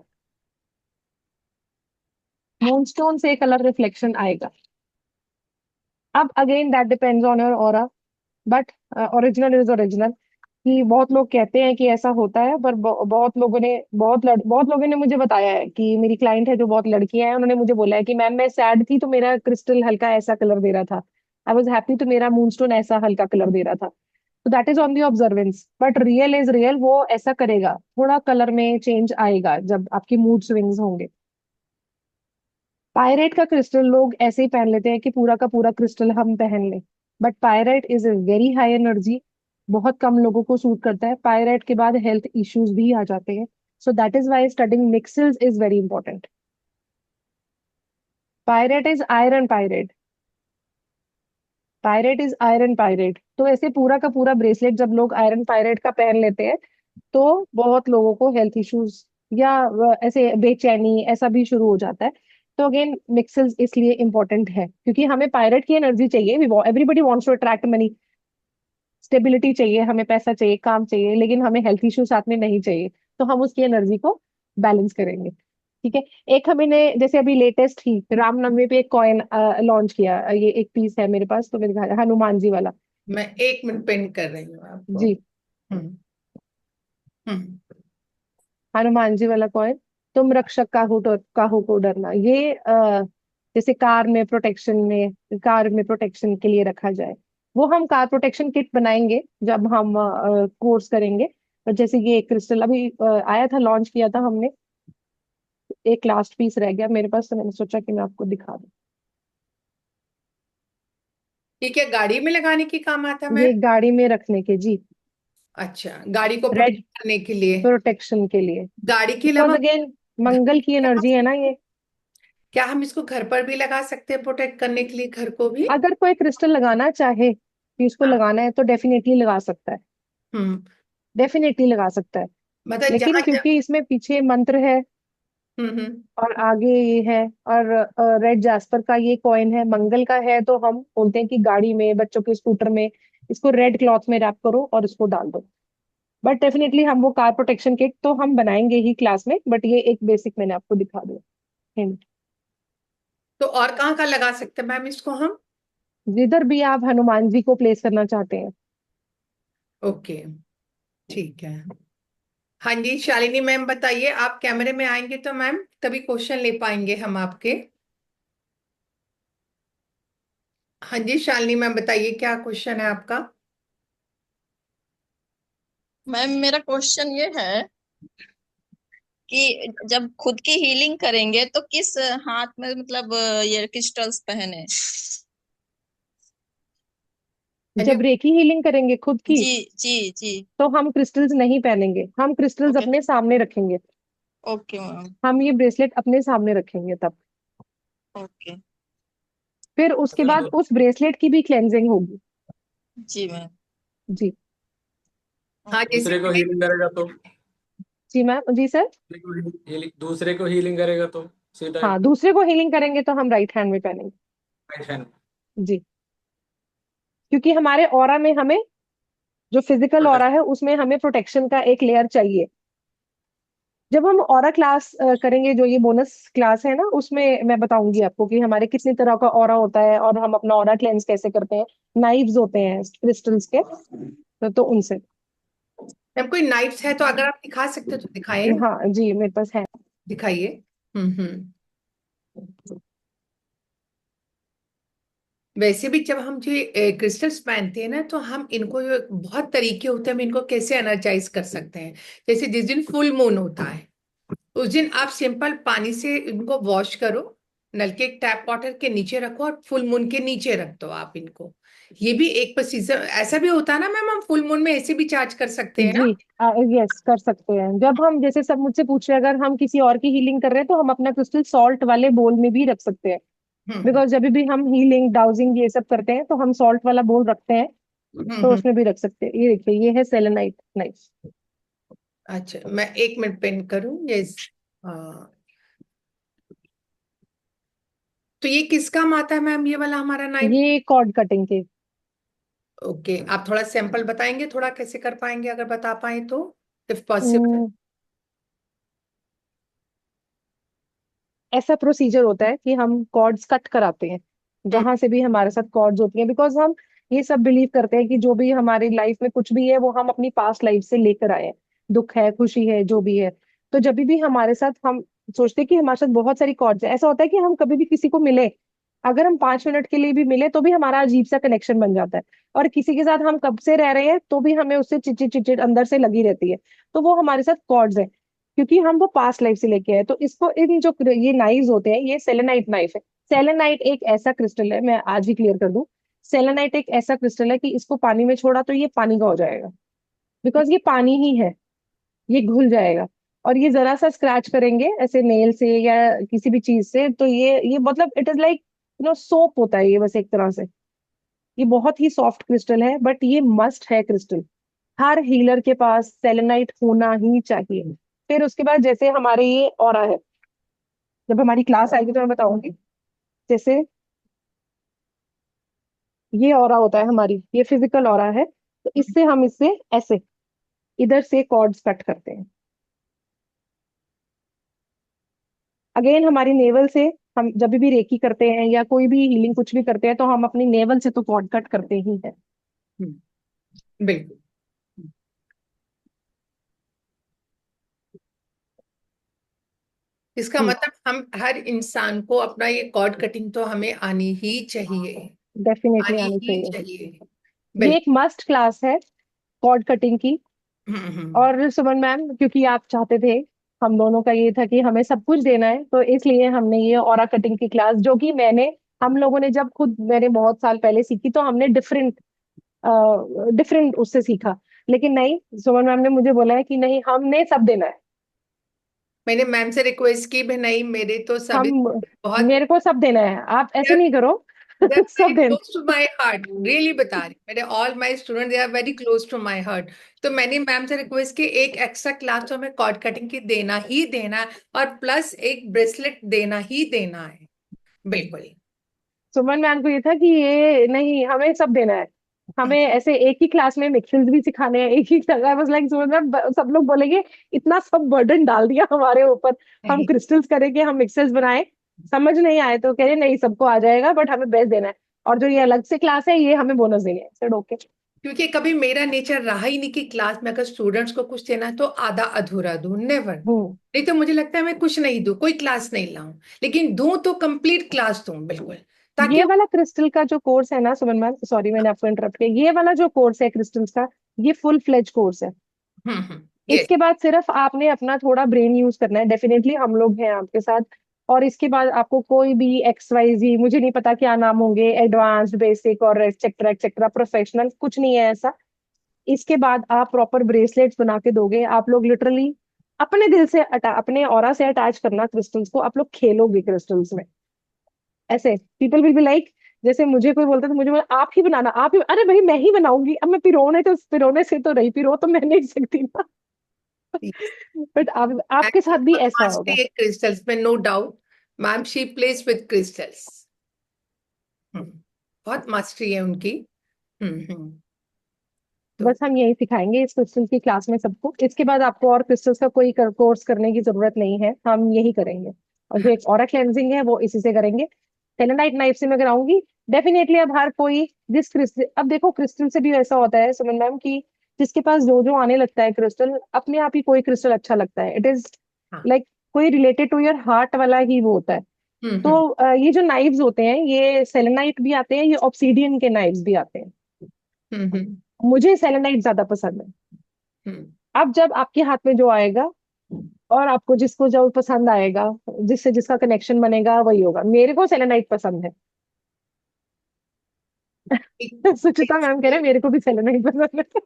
Speaker 1: मून स्टोन से कलर रिफ्लेक्शन आएगा। अब again that depends on your aura, but original is original. कि बहुत लोग कहते हैं कि ऐसा होता है, पर बहुत लोगों ने बहुत लोगों ने मुझे बताया है कि मेरी क्लाइंट है जो बहुत लड़कियां हैं, उन्होंने मुझे बोला है कि मैम मैं सैड थी तो मेरा क्रिस्टल हल्का ऐसा कलर दे रहा था, आई वॉज हैप्पी तो मेरा मूनस्टोन ऐसा हल्का कलर दे रहा था। तो that is on the observance, but real is real, वो ऐसा करेगा, थोड़ा कलर में चेंज आएगा जब आपकी मूड स्विंग्स होंगे। पायरेट का क्रिस्टल लोग ऐसे ही पहन लेते हैं कि पूरा का पूरा क्रिस्टल हम पहन लें, but pirate is a very high energy. बहुत कम लोगों को सूट करता है, पायरेट के बाद हेल्थ इश्यूज भी आ जाते हैं। So that is why studying minerals is very important. Pyrite is iron pyrite. Pyrite is iron pyrite, तो ऐसे पूरा का पूरा ब्रेसलेट जब लोग आयरन पायरेट का पहन लेते हैं, तो बहुत लोगों को हेल्थ इश्यूज या ऐसे बेचैनी ऐसा भी शुरू हो जाता है। तो अगेन मिक्सल्स इसलिए इंपॉर्टेंट है क्योंकि हमें पायरेट की एनर्जी चाहिए, everybody wants to attract money, stability चाहिए, हमें पैसा चाहिए, काम चाहिए, लेकिन हमें हेल्थ इश्यू साथ में नहीं चाहिए। तो हम उसकी एनर्जी को बैलेंस करेंगे। ठीक है। एक हमें ने जैसे अभी लेटेस्ट ही रामनवमी पे एक कॉइन लॉन्च किया, ये एक पीस है मेरे पास, तो मेरे घर हनुमान जी वाला।
Speaker 2: मैं 1 मिनट पेन कर रही हूँ आपको।
Speaker 1: जी,
Speaker 2: हम्म। हम्म।
Speaker 1: हनुमान जी वाला कॉइन। तुम रक्षक काहू को डरना, ये जैसे कार में प्रोटेक्शन के लिए रखा जाए। वो हम कार प्रोटेक्शन किट बनाएंगे जब हम कोर्स करेंगे। और जैसे ये क्रिस्टल अभी आया था, लॉन्च किया था हमने, एक लास्ट पीस रह गया मेरे पास, तो मैंने सोचा कि मैं आपको दिखा दूं।
Speaker 2: ये क्या गाड़ी में लगाने के काम आता है
Speaker 1: ये
Speaker 2: मैम?
Speaker 1: गाड़ी में रखने के जी,
Speaker 2: अच्छा, गाड़ी को
Speaker 1: रेड
Speaker 2: प्रोटेक्ट करने के लिए।
Speaker 1: प्रोटेक्शन के लिए।
Speaker 2: गाड़ी के
Speaker 1: बिकॉज
Speaker 2: अलावा
Speaker 1: अगेन
Speaker 2: घर
Speaker 1: मंगल की
Speaker 2: पे लगा
Speaker 1: एनर्जी है ना ये।
Speaker 2: क्या हम इसको घर पर भी लगा सकते हैं प्रोटेक्ट करने के लिए, घर को भी?
Speaker 1: अगर कोई क्रिस्टल लगाना चाहे कि उसको
Speaker 2: हाँ।
Speaker 1: लगाना है तो डेफिनेटली लगा सकता है,
Speaker 2: हम्म।
Speaker 1: डेफिनेटली लगा सकता है।
Speaker 2: मतलब
Speaker 1: लेकिन
Speaker 2: जहाँ
Speaker 1: क्योंकि इसमें पीछे मंत्र है
Speaker 2: हम्म।
Speaker 1: और आगे ये है, और रेड जास्पर का ये कॉइन है, मंगल का है, तो हम बोलते हैं कि गाड़ी में, बच्चों के स्कूटर में इसको रेड क्लॉथ में रैप करो और इसको डाल दो। बट डेफिनेटली हम वो कार प्रोटेक्शन किट तो हम बनाएंगे ही क्लास में, बट ये एक बेसिक मैंने आपको दिखा दिया हिंट।
Speaker 2: तो और कहाँ का लगा सकते हैं मैम इसको हम?
Speaker 1: जिधर भी आप हनुमान जी को प्लेस करना चाहते हैं।
Speaker 2: ओके, ठीक है। हाँ जी, शालिनी मैम बताइए, आप कैमरे में आएंगे तो मैम तभी क्वेश्चन ले पाएंगे हम आपके। हाँ जी, शालिनी मैम बताइए, क्या क्वेश्चन है आपका?
Speaker 4: मैम मेरा क्वेश्चन ये है कि जब खुद की हीलिंग करेंगे तो किस हाथ में मतलब ये क्रिस्टल्स पहने?
Speaker 2: अरे,
Speaker 1: जब रेकी हीलिंग करेंगे खुद की,
Speaker 4: जी जी जी।
Speaker 1: तो हम क्रिस्टल्स नहीं पहनेंगे, हम क्रिस्टल्स
Speaker 4: ओके
Speaker 1: अपने सामने रखेंगे।
Speaker 4: Okay ma'am.
Speaker 1: हम ये ब्रेसलेट अपने सामने रखेंगे तब।
Speaker 4: ओके।
Speaker 1: फिर उसके बाद उस ब्रेसलेट की भी क्लेंजिंग होगी।
Speaker 4: जी मैम।
Speaker 1: जी।
Speaker 2: हाँ
Speaker 6: दूसरे को
Speaker 2: जैसे
Speaker 6: हीलिंग करेगा तो?
Speaker 1: जी मैम, जी सर।
Speaker 6: दूसरे को हीलिंग करेगा तो सीधा ही
Speaker 1: हाँ, दूसरे को हीलिंग करेंगे तो हम राइट हैंड में पहनेंगे।
Speaker 6: Right hand.
Speaker 1: जी, क्योंकि हमारे ऑरा में हमें, जो फिजिकल ऑरा है उसमें हमें प्रोटेक्शन का एक लेयर चाहिए। जब हम ऑरा क्लास करेंगे, जो ये बोनस क्लास है ना, उसमें मैं बताऊंगी आपको कि हमारे कितनी तरह का ऑरा होता है और हम अपना ऑरा क्लेंस कैसे करते हैं। नाइव्स होते हैं क्रिस्टल्स के, तो उनसे।
Speaker 2: मैम कोई नाइफ्स है तो अगर आप दिखा सकते हो तो दिखाइए।
Speaker 1: हाँ जी, मेरे पास है।
Speaker 2: दिखाइए। हम्म। वैसे भी जब हम ये क्रिस्टल्स पहनते हैं ना, तो हम इनको बहुत तरीके होते हैं, हम इनको कैसे एनर्जाइज कर सकते हैं। जैसे जिस दिन फुल मून होता है, उस दिन आप सिंपल पानी से इनको वॉश करो, नल के टैप वाटर के नीचे रखो और फुल मून के नीचे रख दो आप इनको। ये भी एक प्रोसीजर ऐसा भी होता है ना मैम, हम फुल मून में ऐसे भी चार्ज कर सकते हैं
Speaker 1: जी,
Speaker 2: ना?
Speaker 1: यस कर सकते हैं। जब हम, जैसे सब मुझसे पूछ रहे हैं, अगर हम किसी और की हीलिंग कर रहे हैं तो हम अपना क्रिस्टल सॉल्ट वाले बोल में भी रख सकते हैं।
Speaker 2: हम्म।
Speaker 1: बिकॉज जब भी हम हीलिंग डाउजिंग ये सब करते हैं तो हम सॉल्ट वाला बोल रखते हैं, तो
Speaker 2: हम्म।
Speaker 1: उसमें भी रख सकते हैं। ये देखिए, ये है सेलेनाइट नाइफ।
Speaker 2: अच्छा, मैं 1 मिनट पेन करूं। यस। तो ये किस काम आता है मैम, ये वाला हमारा नाइफ?
Speaker 1: ये कॉर्ड कटिंग के।
Speaker 2: ओके, आप थोड़ा सैंपल बताएंगे, थोड़ा कैसे कर पाएंगे, अगर बता पाए तो, इफ पॉसिबल।
Speaker 1: हम्म, ऐसा प्रोसीजर होता है कि हम कॉर्ड्स कट कराते हैं जहां से भी हमारे साथ कॉर्ड्स होती हैं, बिकॉज हम ये सब बिलीव करते हैं कि जो भी हमारी लाइफ में कुछ भी है वो हम अपनी पास्ट लाइफ से लेकर आए हैं। दुख है, खुशी है, जो भी है। तो जब भी हमारे साथ हम सोचते हैं कि हमारे साथ बहुत सारी कॉर्ड्स है, ऐसा होता है कि हम कभी भी किसी को मिले, अगर हम 5 मिनट के लिए भी मिले तो भी हमारा अजीब सा कनेक्शन बन जाता है। और किसी के साथ हम कब से रह रहे हैं तो भी हमें उससे चिचिट चिचिट अंदर से लगी रहती है। तो वो हमारे साथ कॉर्ड्स है, क्योंकि हम वो पास्ट लाइफ से लेके आए। तो इसको इन जो ये नाइव्स होते हैं, ये सेलेनाइट नाइफ है। सेलेनाइट एक ऐसा क्रिस्टल है, मैं आज ही क्लियर कर दूं, सेलेनाइट एक ऐसा क्रिस्टल है कि इसको पानी में छोड़ा तो ये पानी का हो जाएगा, बिकॉज ये पानी ही है। ये घुल जाएगा। और ये जरा सा स्क्रैच करेंगे ऐसे नेल से या किसी भी चीज से, तो ये मतलब इट इज लाइक सोप होता है ये, बस एक तरह से। ये बहुत ही सॉफ्ट क्रिस्टल है, बट ये मस्ट है क्रिस्टल। हर हीलर के पास सेलेनाइट होना ही चाहिए। फिर उसके बाद जैसे हमारे ये ऑरा है, जब हमारी क्लास आएगी तो मैं बताऊंगी। जैसे ये ऑरा होता है हमारी, ये फिजिकल ऑरा है, तो इससे हम इससे ऐसे इधर से कॉर्ड्स कट करते हैं। अगेन हमारी नेवल से, हम जब भी रेकी करते हैं या कोई भी हीलिंग कुछ भी करते हैं तो हम अपनी नेवल से तो कॉर्ड कट करते ही हैं।
Speaker 2: बिल्कुल। इसका
Speaker 1: जी,
Speaker 2: मतलब हम हर इंसान को अपना ये कॉर्ड कटिंग तो हमें आनी ही चाहिए,
Speaker 1: डेफिनेटली
Speaker 2: आनी
Speaker 1: आनी
Speaker 2: ही
Speaker 1: चाहिए।
Speaker 2: चाहिए।
Speaker 1: ये एक
Speaker 2: बिल्कुल।
Speaker 1: मस्ट क्लास है कॉर्ड कटिंग की।
Speaker 2: हम्म।
Speaker 1: और सुमन मैम, क्योंकि आप चाहते थे, हम दोनों का ये था कि हमें सब कुछ देना है, तो इसलिए हमने ये ऑरा कटिंग की क्लास, जो कि हम लोगों ने जब खुद मैंने बहुत साल पहले सीखी तो हमने डिफरेंट डिफरेंट उससे सीखा। लेकिन नहीं, सुमन मैम ने मुझे बोला है कि नहीं, हमने सब देना है।
Speaker 2: मैंने मैम से रिक्वेस्ट की भी, नहीं मेरे तो सभी
Speaker 1: हम
Speaker 2: बहुत,
Speaker 1: मेरे को सब देना है, आप ऐसे नहीं करो।
Speaker 2: दे आर वेरी
Speaker 1: सब देना।
Speaker 2: Close to my heart, really बता रही मेरे all my student, they are very close to my heart. तो मैंने मैम से रिक्वेस्ट की, एक एक्स्ट्रा क्लास तो हमें कॉर्ड कटिंग की देना ही देना है, और प्लस एक ब्रेसलेट देना ही देना है। बिल्कुल।
Speaker 1: सुमन मैम को ये था कि ये नहीं, हमें सब देना है।
Speaker 2: हम्म,
Speaker 1: हमें ऐसे एक ही क्लास में मिक्सिंग भी सिखाने हैं, एक ही जगह, बस लाइक सुमन मैम, सब लोग बोलेंगे इतना सब बर्डन डाल दिया हमारे ऊपर। हम
Speaker 2: नहीं।
Speaker 1: क्रिस्टल्स करेंगे, हम मिक्सेस बनाए, समझ नहीं आए तो कह रहे नहीं, सबको आ जाएगा, बट हमें बेस्ट देना है। और जो ये अलग से क्लास है, ये हमें बोनस देनी है। Sir okay.
Speaker 2: क्योंकि कभी मेरा नेचर रहा ही नहीं कि क्लास में अगर स्टूडेंट्स को कुछ देना है तो आधा अधूरा दूं, नेवर।
Speaker 1: हम्म।
Speaker 2: नहीं तो मुझे लगता है मैं कुछ नहीं दूं, कोई क्लास नहीं लाऊं, लेकिन दूं तो कंप्लीट क्लास दूं, बिल्कुल, ताकि
Speaker 1: ये वाला क्रिस्टल का जो कोर्स है ना सुमन मैम, सॉरी मैंने आपको इंटरप्ट किया, ये वाला जो कोर्स है क्रिस्टल्स का, ये फुल फ्लेज कोर्स है।
Speaker 2: ये।
Speaker 1: इसके बाद सिर्फ आपने अपना थोड़ा ब्रेन यूज करना है, डेफिनेटली हम लोग हैं आपके साथ। और इसके बाद आपको कोई भी XYZ, मुझे नहीं पता क्या नाम होंगे, एडवांस्ड, बेसिक और एक्सेट्रा एक्सेट्रा, प्रोफेशनल, कुछ नहीं है ऐसा। इसके बाद आप प्रॉपर ब्रेसलेट्स बना के दोगे, आप लोग लिटरली अपने दिल से अपने ऑरा से अटैच करना क्रिस्टल्स को, आप लोग खेलोगे क्रिस्टल्स में। ऐसे पीपल विल बी लाइक, जैसे मुझे कोई बोलता है तो मुझे बोला आप ही बनाना, आप ही, अरे भाई मैं ही बनाऊंगी, अब मैं पिरोने तो पिरोने से तो रही, पिरो तो मैं नहीं सकती ना। बट आपके साथ भी
Speaker 2: बहुत
Speaker 1: ऐसा
Speaker 2: मास्टरी
Speaker 1: होगा।
Speaker 2: है क्रिस्टल्स में, no doubt. Ma'am she plays with crystals. बहुत मास्टरी है उनकी। हम्म। तो
Speaker 1: बस हम यही सिखाएंगे इस क्रिस्टल की क्लास में सबको। इसके बाद आपको और क्रिस्टल्स का कोई कोर्स करने की जरूरत नहीं है, हम यही करेंगे। और जो एक ऑरा क्लेंजिंग है वो इसी से करेंगे, सेलेनाइट नाइफ से मैं कराऊंगी। डेफिनेटली अब हर कोई जिस क्रिस्टल, अब देखो क्रिस्टल से भी ऐसा होता है सुमन मैम की, जिसके पास जो जो आने लगता है क्रिस्टल, अपने आप ही कोई क्रिस्टल अच्छा लगता है, इट इज
Speaker 2: हाँ।
Speaker 1: लाइक कोई रिलेटेड टू योर हार्ट वाला ही वो होता है।
Speaker 2: हम्म।
Speaker 1: तो ये जो नाइव्स होते हैं, ये सेलेनाइट भी आते हैं, ये ऑब्सीडियन के नाइव्स भी आते हैं।
Speaker 2: हम्म।
Speaker 1: मुझे सेलेनाइट ज्यादा पसंद है।
Speaker 2: हम्म।
Speaker 1: अब जब आपके हाथ में जो आएगा, और आपको जिसको जो पसंद आएगा, जिससे जिसका कनेक्शन बनेगा वही होगा। मेरे को सेलेनाइट पसंद है। सुचिता मैम कह रहे हैं मेरे को भी सेलेनाइट पसंद है।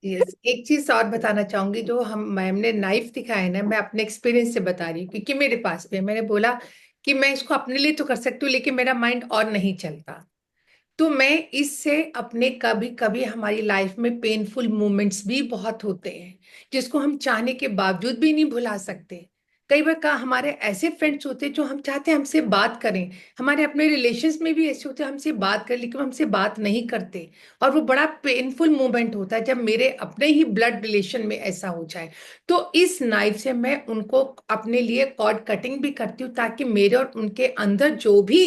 Speaker 2: यस, एक चीज और बताना चाहूंगी, जो हम मैम ने नाइफ दिखाया ना, मैं अपने एक्सपीरियंस से बता रही हूँ, क्योंकि मेरे पास भी है। मैंने बोला कि मैं इसको अपने लिए तो कर सकती हूँ, लेकिन मेरा माइंड और नहीं चलता। तो मैं इससे अपने, कभी कभी हमारी लाइफ में पेनफुल मोमेंट्स भी बहुत होते हैं जिसको हम चाहने के बावजूद भी नहीं भुला सकते। कई बार का हमारे ऐसे फ्रेंड्स होते हैं जो हम चाहते हैं हमसे बात करें, हमारे अपने रिलेशंस में भी ऐसे होते हैं हमसे बात करें लेकिन वो हमसे बात नहीं करते। और वो बड़ा पेनफुल मोमेंट होता है जब मेरे अपने ही ब्लड रिलेशन में ऐसा हो जाए। तो इस नाइफ से मैं उनको अपने लिए कॉर्ड कटिंग भी करती हूँ ताकि मेरे और उनके अंदर जो भी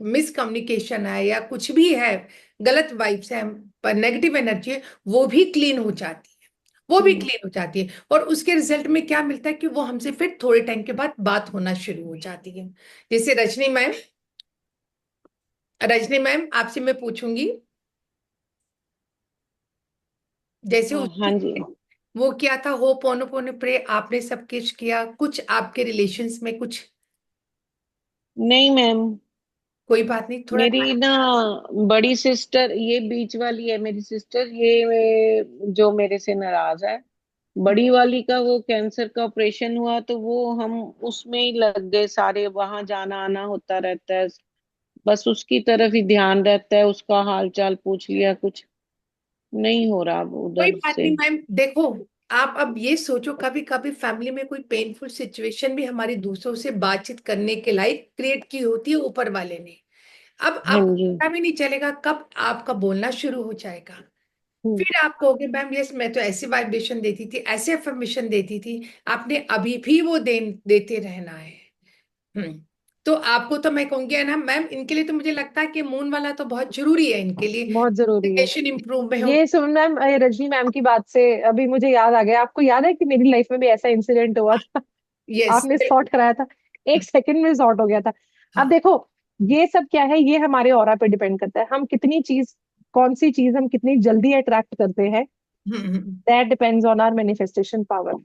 Speaker 2: मिसकम्युनिकेशन है या कुछ भी है, गलत वाइब्स है, नेगेटिव एनर्जी है, वो भी क्लीन हो जाती है। वो भी क्लीन हो जाती है और उसके रिजल्ट में क्या मिलता है कि वो हमसे फिर थोड़े टाइम के बाद बात होना शुरू हो जाती है। जैसे रजनी मैम आपसे मैं पूछूंगी, जैसे
Speaker 3: हाँ
Speaker 2: उसकी
Speaker 3: जी।
Speaker 2: वो क्या था, हो पोनो पोनो प्रे आपने सब कुछ किया, कुछ आपके रिलेशंस में कुछ?
Speaker 3: नहीं मैम,
Speaker 2: कोई बात नहीं, थोड़ा
Speaker 3: मेरी ना बड़ी सिस्टर, ये बीच वाली है मेरी सिस्टर, ये जो मेरे से नाराज है। बड़ी वाली का वो कैंसर का ऑपरेशन हुआ तो वो हम उसमें ही लग गए सारे, वहां जाना आना होता रहता है, बस उसकी तरफ ही ध्यान रहता है, उसका हाल चाल पूछ लिया, कुछ नहीं हो रहा अब
Speaker 2: कोई
Speaker 3: उधर
Speaker 2: बात
Speaker 3: से।
Speaker 2: नहीं मैम, देखो आप अब ये सोचो, कभी कभी फैमिली में कोई पेनफुल सिचुएशन भी हमारी दूसरों से बातचीत करने के लायक क्रिएट की होती है ऊपर वाले ने। अब
Speaker 3: हाँ
Speaker 2: आपको
Speaker 3: जी।
Speaker 2: पता भी नहीं चलेगा कब आपका बोलना शुरू हो जाएगा।
Speaker 1: हम्म।
Speaker 2: फिर आप कहोगे मैम यस मैं तो ऐसी वाइब्रेशन देती थी, ऐसे अफर्मेशन देती थी, आपने अभी भी वो देते रहना है। हम्म। तो आपको तो मैं कहूंगी है ना मैम, इनके लिए तो मुझे लगता है कि मून वाला तो बहुत जरूरी है इनके लिए,
Speaker 1: बहुत जरूरी है।
Speaker 2: कम्युनिकेशन इंप्रूव में हो।
Speaker 1: ये सुन मैम, रजनी मैम की बात से अभी मुझे याद आ गया, आपको याद है कि मेरी लाइफ में भी ऐसा इंसिडेंट हुआ था?
Speaker 2: यस
Speaker 1: आपने
Speaker 2: बिल्कुल।
Speaker 1: सॉर्ट कराया था, एक सेकंड में सॉर्ट हो गया था। अब
Speaker 2: हाँ।
Speaker 1: देखो, ये सब क्या है, ये हमारे ऑरा पे डिपेंड करता है, हम कितनी चीज, कौन सी चीज हम कितनी जल्दी अट्रैक्ट करते हैं।
Speaker 2: Hmm.
Speaker 1: That depends on our manifestation power.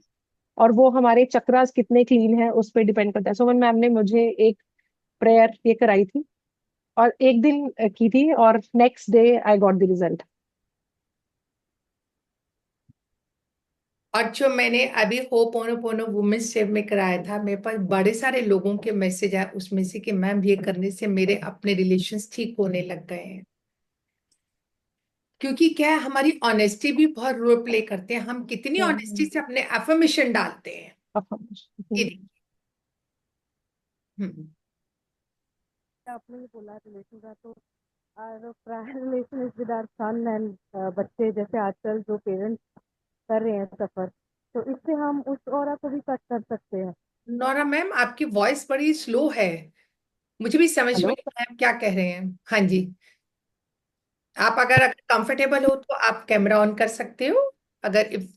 Speaker 1: और वो हमारे चक्रास कितने क्लीन है उस पर डिपेंड करता है। सुमन मैम ने मुझे एक प्रेयर ये कराई थी, और एक दिन की थी, और next day I got the result.
Speaker 2: और जो मैंने अभी होपोनोपोनो वुमेन्स डे में कराया था, मेरे पास बड़े सारे लोगों के मैसेज आए उसमें से कि मैम ये करने से मेरे अपने रिलेशंस ठीक होने लग गए हैं। क्योंकि क्या है, हमारी ऑनेस्टी भी बहुत रोल प्ले करते हैं, हम कितनी ऑनेस्टी से अपने अफर्मेशन डालते हैं। ये देखिए। हम्म।
Speaker 7: आपने ये बोला रिलेशन का, तो और prior relation is with our son and बच्चे, जैसे आजकल जो पेरेंट्स कर रहे हैं सफर, तो इससे हम उस ऑरा को भी कट कर सकते हैं।
Speaker 2: नोरा मैम आपकी वॉइस बड़ी स्लो है, मुझे भी समझ में
Speaker 1: हेलो।
Speaker 2: नहीं आया आप क्या कह रहे हैं। हाँ जी, आप अगर कंफर्टेबल हो तो आप कैमरा ऑन कर सकते हो, अगर if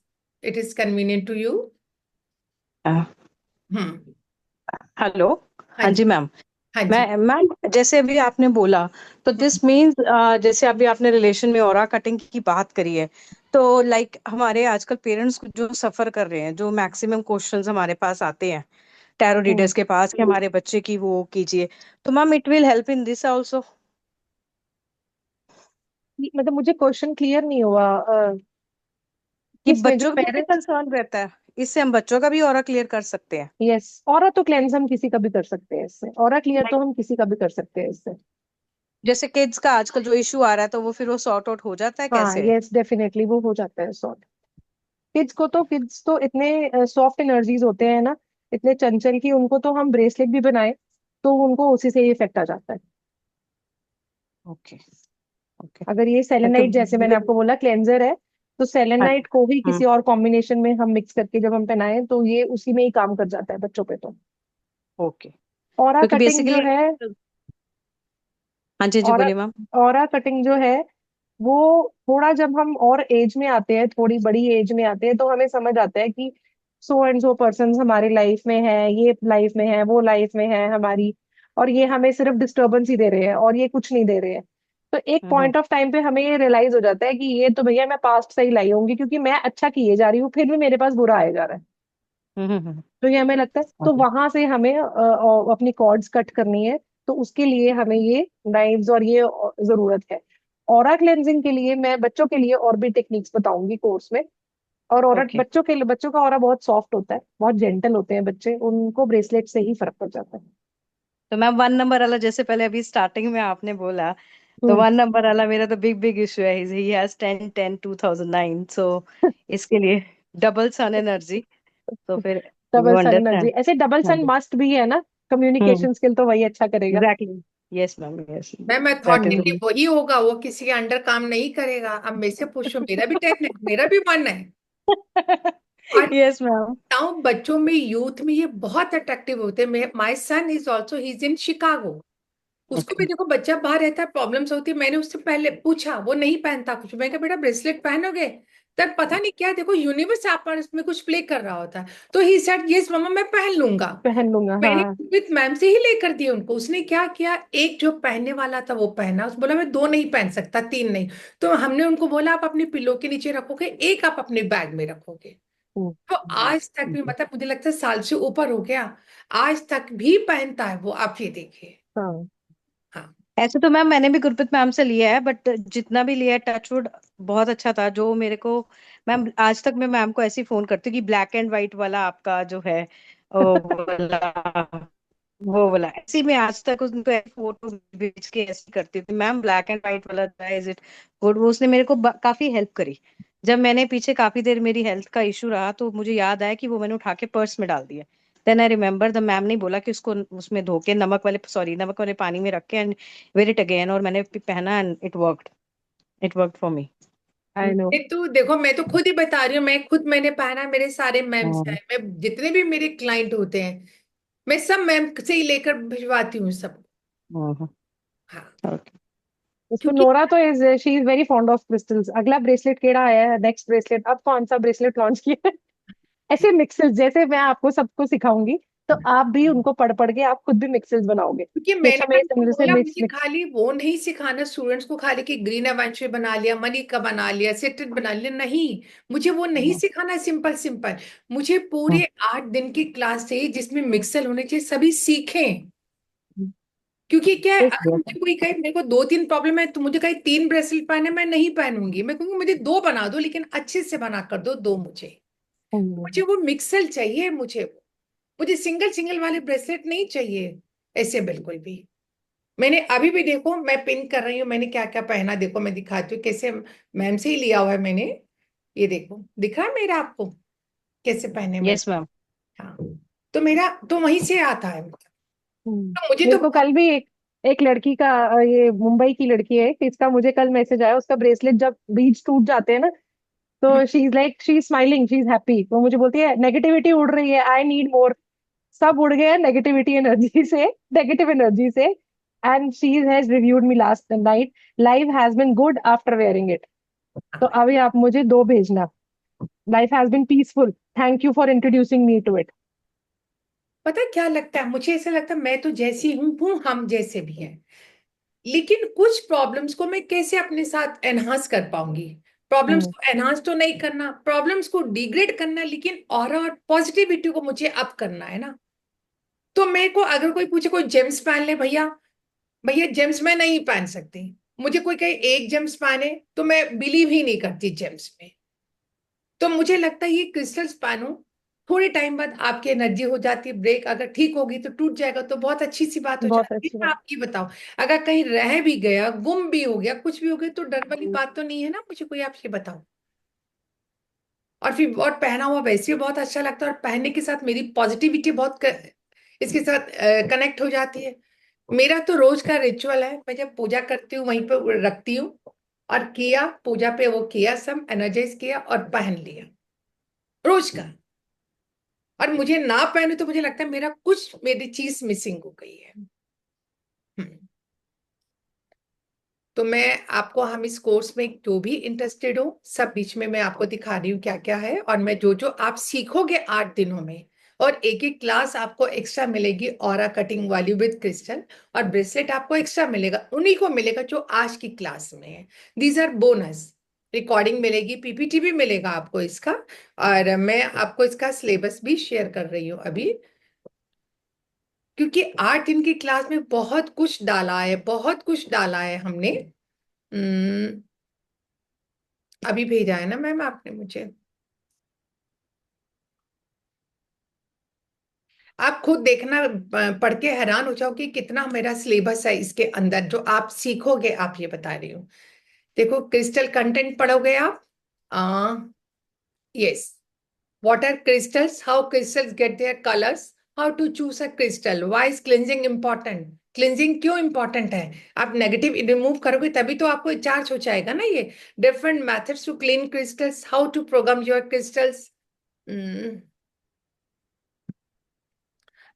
Speaker 2: it is convenient to you. Hmm.
Speaker 8: Hello.
Speaker 2: हाँ
Speaker 8: हाँ
Speaker 2: जी।
Speaker 8: जी मैम।
Speaker 2: हाँ जी।
Speaker 8: मैं मैम, जैसे अभी आपने बोला, तो दिस मीन्स, जैसे अभी आपने रिलेशन में ऑरा कटिंग की बात करी है, तो लाइक हमारे आजकल पेरेंट्स जो सफर कर रहे हैं, जो मैक्सिमम क्वेश्चंस हमारे पास आते हैं टैरो
Speaker 1: हम्म।
Speaker 8: रीडर्स के पास कि हमारे बच्चे की वो कीजिए, तो ma'am it will help in this also.
Speaker 1: मतलब मुझे क्वेश्चन क्लियर नहीं हुआ,
Speaker 8: कि
Speaker 1: किसमें जो
Speaker 8: बच्चों का भी
Speaker 1: पेरेंट्स।
Speaker 8: कंसर्न रहता है, इससे हम बच्चों का भी ऑरा क्लियर कर सकते हैं।
Speaker 1: यस, ऑरा तो क्लेंस हम किसी का भी कर सकते हैं इससे, ऑरा क्लियर
Speaker 8: लाइक
Speaker 1: तो हम किसी का भी कर सकते हैं इससे।
Speaker 8: जैसे किड्स का आजकल जो इशू आ रहा है, तो वो फिर वो सॉर्ट आउट हो जाता है
Speaker 1: हाँ
Speaker 8: कैसे?
Speaker 1: यस, डेफिनेटली वो हो जाता है सॉर्ट। किड्स तो इतने सॉफ्ट एनर्जीज होते हैं ना, इतने चंचल, कि उनको तो हम ब्रेसलेट भी बनाए तो उनको उसी से ही इफेक्ट आ जाता है।
Speaker 8: ओके। ओके।
Speaker 1: अगर ये सेलेनाइट, जैसे मैंने आपको बोला क्लेंजर है, तो सेलेनाइट को ही
Speaker 8: हम्म।
Speaker 1: किसी और कॉम्बिनेशन में हम मिक्स करके जब हम पहनाएं तो ये उसी में ही काम कर जाता है बच्चों पे तो।
Speaker 8: ओके।
Speaker 1: ऑरा
Speaker 8: क्योंकि
Speaker 1: कटिंग जो
Speaker 8: बेसिकली,
Speaker 1: है,
Speaker 8: हाँ जी जी
Speaker 1: ऑरा
Speaker 8: बोलिए मैम।
Speaker 1: ऑरा कटिंग जो है, वो थोड़ा जब हम और एज में आते हैं, थोड़ी बड़ी एज में आते हैं, तो हमें समझ आता है कि सो एंड सो पर्सन हमारी लाइफ में है, ये लाइफ में है, वो लाइफ में है हमारी, और ये हमें सिर्फ डिस्टरबेंस ही दे रहे हैं और ये कुछ नहीं दे रहे हैं। तो एक
Speaker 8: हम्म।
Speaker 1: पॉइंट ऑफ टाइम पे हमें ये रियलाइज हो जाता है कि ये तो भैया मैं पास्ट से ही लाई होंगी, क्योंकि मैं अच्छा किए जा रही हूँ फिर भी मेरे पास बुरा आया जा रहा है।
Speaker 8: हम्म।
Speaker 1: तो ये हमें लगता है, तो
Speaker 8: ओके।
Speaker 1: वहां से हमें अपनी कॉर्ड्स कट करनी है। तो उसके लिए हमें ये नाइव्स और ये जरूरत है। ऑरा क्लेंजिंग के लिए मैं बच्चों के लिए और भी टेक्निक्स बताऊंगी कोर्स में। और औरत
Speaker 8: ओके।
Speaker 1: बच्चों के लिए, बच्चों का ऑरा बहुत सॉफ्ट होता है, बहुत जेंटल होते हैं बच्चे, उनको ब्रेसलेट से ही फर्क पड़ जाता है।
Speaker 8: तो मैम 1 नंबर वाला, जैसे पहले अभी स्टार्टिंग में आपने बोला, तो
Speaker 1: हम्म।
Speaker 8: 1 नंबर वाला मेरा तो बिग बिग इशू है, ही हैज 10 10 2009, सो इसके लिए डबल सन एनर्जी, तो फिर
Speaker 1: double
Speaker 8: you
Speaker 1: sun energy,
Speaker 8: understand.
Speaker 1: ऐसे डबल
Speaker 8: हाँ
Speaker 1: सन
Speaker 8: जी।
Speaker 1: मस्ट भी है ना,
Speaker 8: हम्म।
Speaker 1: कम्युनिकेशन स्किल तो वही अच्छा करेगा।
Speaker 8: एग्जैक्टली। Yes ma'am, yes.
Speaker 2: मैं थॉट
Speaker 8: दैट
Speaker 2: देती
Speaker 8: इज।
Speaker 2: वही होगा, वो किसी के अंडर काम नहीं करेगा। अब मेरे से पूछो, मेरा भी 10 है, मेरा भी 1 है। और
Speaker 8: यस मैम।
Speaker 2: बताऊं, बच्चों में, यूथ में ये बहुत अट्रैक्टिव होते हैं। My son is also, he is in Chicago. उसको भी
Speaker 8: ओके।
Speaker 2: देखो, बच्चा बाहर रहता है, प्रॉब्लम्स होती है। मैंने उससे पहले पूछा, वो नहीं पहनता कुछ। मैं कहा बेटा ब्रेसलेट पहनोगे? तब पता नहीं क्या, देखो यूनिवर्स आप पर इसमें कुछ प्ले कर रहा होता है। तो ही सेड यस मम्मा, मैं पहन लूंगा।
Speaker 1: पहन लूंगा,
Speaker 2: मैंने
Speaker 1: हाँ।
Speaker 2: विथ मैम से ही लेकर दिए उनको। उसने क्या किया, एक जो पहनने वाला था वो पहना। उस बोला मैं 2 नहीं पहन सकता, 3 नहीं। तो हमने उनको बोला आप अपने पिलो के नीचे रखोगे, एक आप अपने बैग में रखोगे।
Speaker 1: हम्म।
Speaker 2: तो आज तक भी, मतलब मुझे लगता है साल से ऊपर हो गया, आज तक भी पहनता है वो, आप ये देखिए।
Speaker 1: हाँ।
Speaker 2: हाँ।
Speaker 8: ऐसे तो मैम मैंने भी गुरप्रीत मैम से लिया है, बट जितना भी लिया है टचवुड बहुत अच्छा था जो मेरे को। मैम आज तक मैं मैम को ऐसे ही फोन करती हूँ कि ब्लैक एंड व्हाइट वाला आपका जो है, वो वाला, वो वाला ऐसे ही मैं आज तक उनको फोटो भेज के ऐसे करती थी, मैम ब्लैक एंड व्हाइट वाला इज इट गुड। वो उसने मेरे को काफी हेल्प करी। जब मैंने पीछे काफी देर मेरी हेल्थ का इशू रहा, तो मुझे याद आया कि वो मैंने उठा के पर्स में डाल दिया। Then I remember the ma'am ने बोला कि उसको उसमें धो के नमक वाले पानी में रख के एंड वेयर इट अगेन, और मैंने पहना and it worked for me.
Speaker 1: I know.
Speaker 2: ये तो देखो, मैं तो खुद ही बता रही हूँ, मैं खुद मैंने पहना, मेरे सारे मैम से
Speaker 8: हम्म।
Speaker 2: आए। मैं जितने भी मेरे क्लाइंट होते हैं, मैं सब मैम से ही लेकर भिजवाती हूँ सब।
Speaker 8: हम्म।
Speaker 2: हाँ।
Speaker 8: ओके।
Speaker 1: उसको
Speaker 2: क्योंकि
Speaker 1: नोरा तो is she is very fond of crystals. अगला ब्रेसलेट केड़ा आया है, नेक्स्ट ब्रेसलेट, अब कौन सा ब्रेसलेट लॉन्च किया है? ऐसे मिक्सेस जैसे मैं आपको सबको सिखाऊंगी, तो आप भी उनको पढ़ पढ़ के आप खुद भी मिक्सेस बनाओगे
Speaker 2: क्योंकि
Speaker 1: कि
Speaker 2: मैंने
Speaker 1: अच्छा मैं
Speaker 2: मैम
Speaker 1: इस
Speaker 2: को
Speaker 1: तरह से
Speaker 2: बोला,
Speaker 1: मिक्स
Speaker 2: मुझे
Speaker 1: मिक्स।
Speaker 2: खाली वो नहीं सिखाना स्टूडेंट्स को, खाली कि ग्रीन एवेंचुरी बना लिया, मनी का बना लिया, सिट्रिक बना लिया, नहीं। मुझे वो नहीं सिखाना, सिंपल सिंपल। मुझे पूरे 8 दिन की क्लास चाहिए जिसमें मिक्सर होने चाहिए, सभी सीखें। क्योंकि क्या है, अगर मुझे कोई कहे मेरे को 2 3 प्रॉब्लम है, तो मुझे कहे 3 ब्रेसलेट पहने, मैं नहीं पहनूंगी। मैं कहूंगी मुझे 2 बना दो, लेकिन अच्छे से बना कर दो 2 मुझे। मुझे वो मिक्सर चाहिए, मुझे सिंगल सिंगल वाले ब्रेसलेट नहीं चाहिए ऐसे, बिल्कुल भी। मैंने अभी भी देखो, मैं पिन कर रही हूँ, मैंने क्या क्या पहना, देखो मैं दिखाती हूँ कैसे। मैम से ही लिया हुआ है मैंने। ये देखो, दिख रहा है मेरा आपको कैसे पहने मैंने?
Speaker 8: Yes ma'am.
Speaker 2: हाँ। तो मेरा तो वहीं से आता है। तो मुझे
Speaker 1: मेरे
Speaker 2: तो
Speaker 1: को कल भी एक लड़की का, ये मुंबई की लड़की है, इसका मुझे कल मैसेज आया। उसका ब्रेसलेट जब बीज टूट जाते हैं ना, तो she is like, she is smiling, she is happy. वो मुझे बोलती है नेगेटिविटी उड़ रही है, आई नीड मोर। सब उड़ गया नेगेटिविटी एनर्जी से, नेगेटिव एनर्जी से। And she has reviewed me last night, life has been good after wearing it. तो अभी आप मुझे 2 भेजना। Life has been peaceful, thank you for introducing me to it.
Speaker 2: पता है क्या लगता है मुझे? ऐसा लगता है मैं तो जैसी हूँ हम जैसे भी हैं। लेकिन कुछ प्रॉब्लम्स को मैं कैसे अपने साथ एनहांस कर पाऊंगी? प्रॉब्लम्स को एनहांस तो नहीं करना, प्रॉब्लम्स को डिग्रेड करना, लेकिन और पॉजिटिविटी को मुझे अप करना है ना। तो मेरे को अगर कोई पूछे, कोई जेम्स पहन ले भैया, भैया जेम्स मैं नहीं पहन सकती। मुझे कोई कहे एक जेम्स पहने, तो मैं बिलीव ही नहीं करती जेम्स में। तो मुझे लगता है ये क्रिस्टल्स पहनो, थोड़े टाइम बाद आपकी एनर्जी हो जाती है ब्रेक। अगर ठीक होगी तो टूट जाएगा, तो बहुत अच्छी सी बात हो
Speaker 1: बहुत
Speaker 2: जाती
Speaker 1: अच्छी
Speaker 2: है।
Speaker 1: बात।
Speaker 2: आप ये बताओ, अगर कहीं रह भी गया, गुम भी हो गया, कुछ भी हो गया, तो डर वाली बात तो नहीं है ना मुझे कोई, आप ये बताओ। और फिर और पहना हुआ वैसे भी बहुत अच्छा लगता है, और पहनने के साथ मेरी पॉजिटिविटी इसके साथ कनेक्ट हो जाती है। मेरा तो रोज का रिचुअल है, मैं जब पूजा करती हूँ वहीं पे रखती हूँ, और किया पूजा पे, वो किया सब एनर्जाइज किया और पहन लिया, रोज का। और मुझे ना पहने तो मुझे लगता है मेरा कुछ, मेरी चीज मिसिंग हो गई है। हम्म। तो मैं आपको, हम इस कोर्स में जो भी इंटरेस्टेड हो, सब बीच में मैं आपको दिखा रही हूँ क्या क्या है। और मैं जो जो आप सीखोगे 8 दिनों में, और एक एक क्लास आपको एक्स्ट्रा मिलेगी, ऑरा कटिंग वाली विद क्रिस्टल, और ब्रेसलेट आपको एक्स्ट्रा मिलेगा, उन्हीं को मिलेगा जो आज की क्लास में है। These are bonus. रिकॉर्डिंग मिलेगी, पीपीटी भी मिलेगा आपको इसका। और मैं आपको इसका सिलेबस भी शेयर कर रही हूँ अभी, क्योंकि 8 दिन की क्लास में बहुत कुछ डाला है, बहुत कुछ डाला है हमने। हम्म, अभी भेजा है ना मैम आपने मुझे? आप खुद देखना, पढ़ के हैरान हो जाओगे कितना मेरा सिलेबस है इसके अंदर जो आप सीखोगे। आप ये बता रही हूँ, देखो क्रिस्टल कंटेंट पढ़ोगे आप। Yes, what are crystals, how crystals get their colors, how to choose a crystal, why is cleansing important, cleansing क्यों इंपॉर्टेंट है। आप नेगेटिव रिमूव करोगे तभी तो आपको चार्ज हो जाएगा ना। ये different methods to clean crystals, how to program your crystals,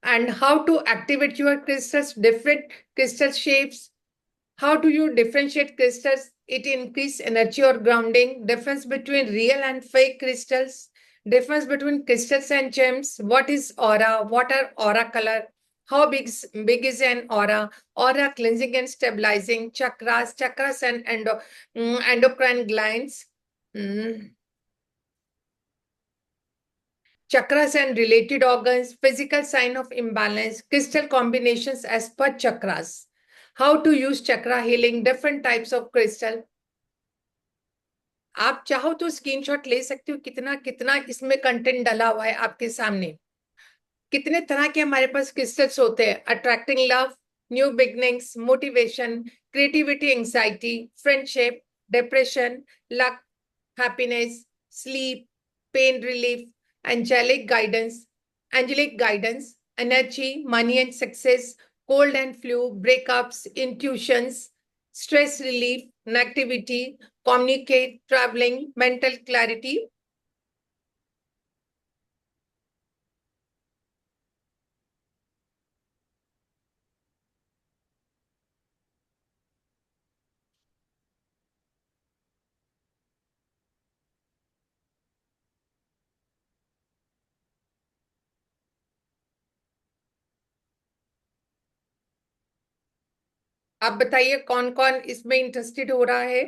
Speaker 2: and how to activate your crystals, different crystal shapes. How do you differentiate crystals? It increase energy or grounding. Difference between real and fake crystals. Difference between crystals and gems. What is aura? What are aura color? How big is an aura? Aura cleansing and stabilizing. Chakras and endocrine glands. Chakras and related organs, physical sign of imbalance, crystal combinations as per chakras. How to use chakra healing, different types of crystal. आप चाहो तो screenshot ले सकते हो, कितना कितना इसमें content डाला हुआ है आपके सामने। कितने तरह के हमारे पास क्रिस्टल्स होते हैं। Attracting love, new beginnings, motivation, creativity, anxiety, friendship, depression, luck, happiness, sleep, pain relief, angelic guidance, energy, money and success, cold and flu, breakups, intuitions, stress relief, inactivity, communicate, traveling, mental clarity. आप बताइए कौन कौन इसमें interested हो रहा है।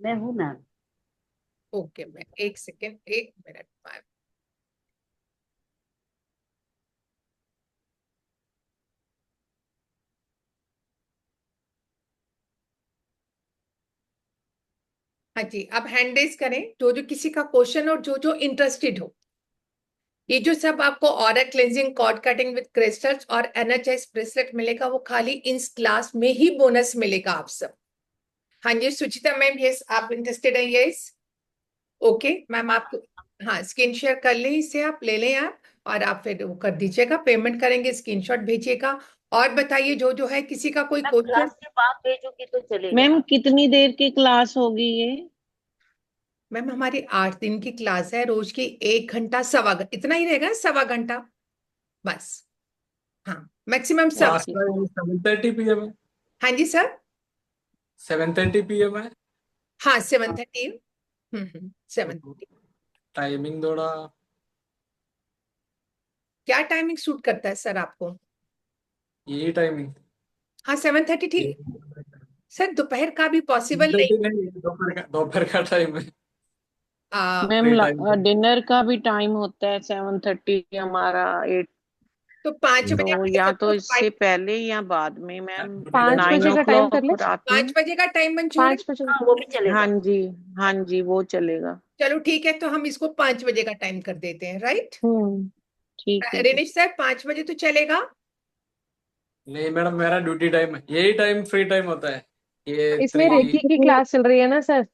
Speaker 9: मैं हूँ मैम।
Speaker 2: ओके, मैं एक सेकेंड, एक मिनट। हाँ जी, अब हैंड रेज करें जो जो किसी का क्वेश्चन और जो जो इंटरेस्टेड हो। ये जो सब आपको aura cleansing, cord cutting with crystals और एनर्जाइज ब्रेसलेट मिलेगा, वो खाली इस क्लास में ही बोनस मिलेगा आप सब। हाँ जी सुचिता मैम, यस आप इंटरेस्टेड है? यस, ओके मैम, आपको हाँ स्क्रीन शेयर कर लें, इसे आप ले लें आप, और आप फिर वो कर दीजिएगा, पेमेंट करेंगे, स्क्रीनशॉट भेजिएगा। और बताइए जो जो है, किसी का कोई क्वेश्चन?
Speaker 9: क्लास के बाद भेजूंगी तो चलेगा।
Speaker 3: मैम कितनी देर की क्लास होगी ये?
Speaker 2: मैम हमारी 8 दिन की क्लास है, रोज की 1 घंटा, इतना ही रहेगा, 1.25 घंटा बस। हाँ मैक्सिमम
Speaker 6: क्लास टाइम 7:30 PM है।
Speaker 2: हाँ जी सर।
Speaker 6: 7:30 PM है।
Speaker 2: हाँ 7:30। 7:30।
Speaker 6: टाइमिंग थोड़ा
Speaker 2: क्या टाइमिंग सूट करता है सर आपको?
Speaker 6: यही टाइमिंग।
Speaker 2: हाँ 7:30 ठीक सर। दोपहर का भी पॉसिबल नहीं।
Speaker 6: दोपहर का टाइम है।
Speaker 3: मैम
Speaker 6: फ्री टाइम
Speaker 3: डिनर का भी टाइम होता है 7:30 हमारा 8।
Speaker 2: तो 5 बजे
Speaker 3: तो या तो इससे पहले या बाद में मैम।
Speaker 1: 5 बजे
Speaker 3: 9
Speaker 1: का टाइम कर ले।
Speaker 3: o'clock रात
Speaker 2: 5
Speaker 3: में।
Speaker 2: बजे का टाइम मंजूर है?
Speaker 1: 5 बजे।
Speaker 9: हाँ वो भी चलेगा।
Speaker 3: हाँ जी, हाँ जी वो चलेगा।
Speaker 2: चलो ठीक है, तो हम इसको 5 बजे का टाइम कर देते हैं, राइट?
Speaker 3: ठीक है।
Speaker 2: रिनिश सर 5 बजे तो चलेगा?
Speaker 6: नहीं मैडम, मेरा ड्यूटी टाइम है, यही टाइम फ्री टाइम होता है ये
Speaker 1: इसमें
Speaker 6: 3।
Speaker 1: रेकी की क्लास चल रही है ना सर?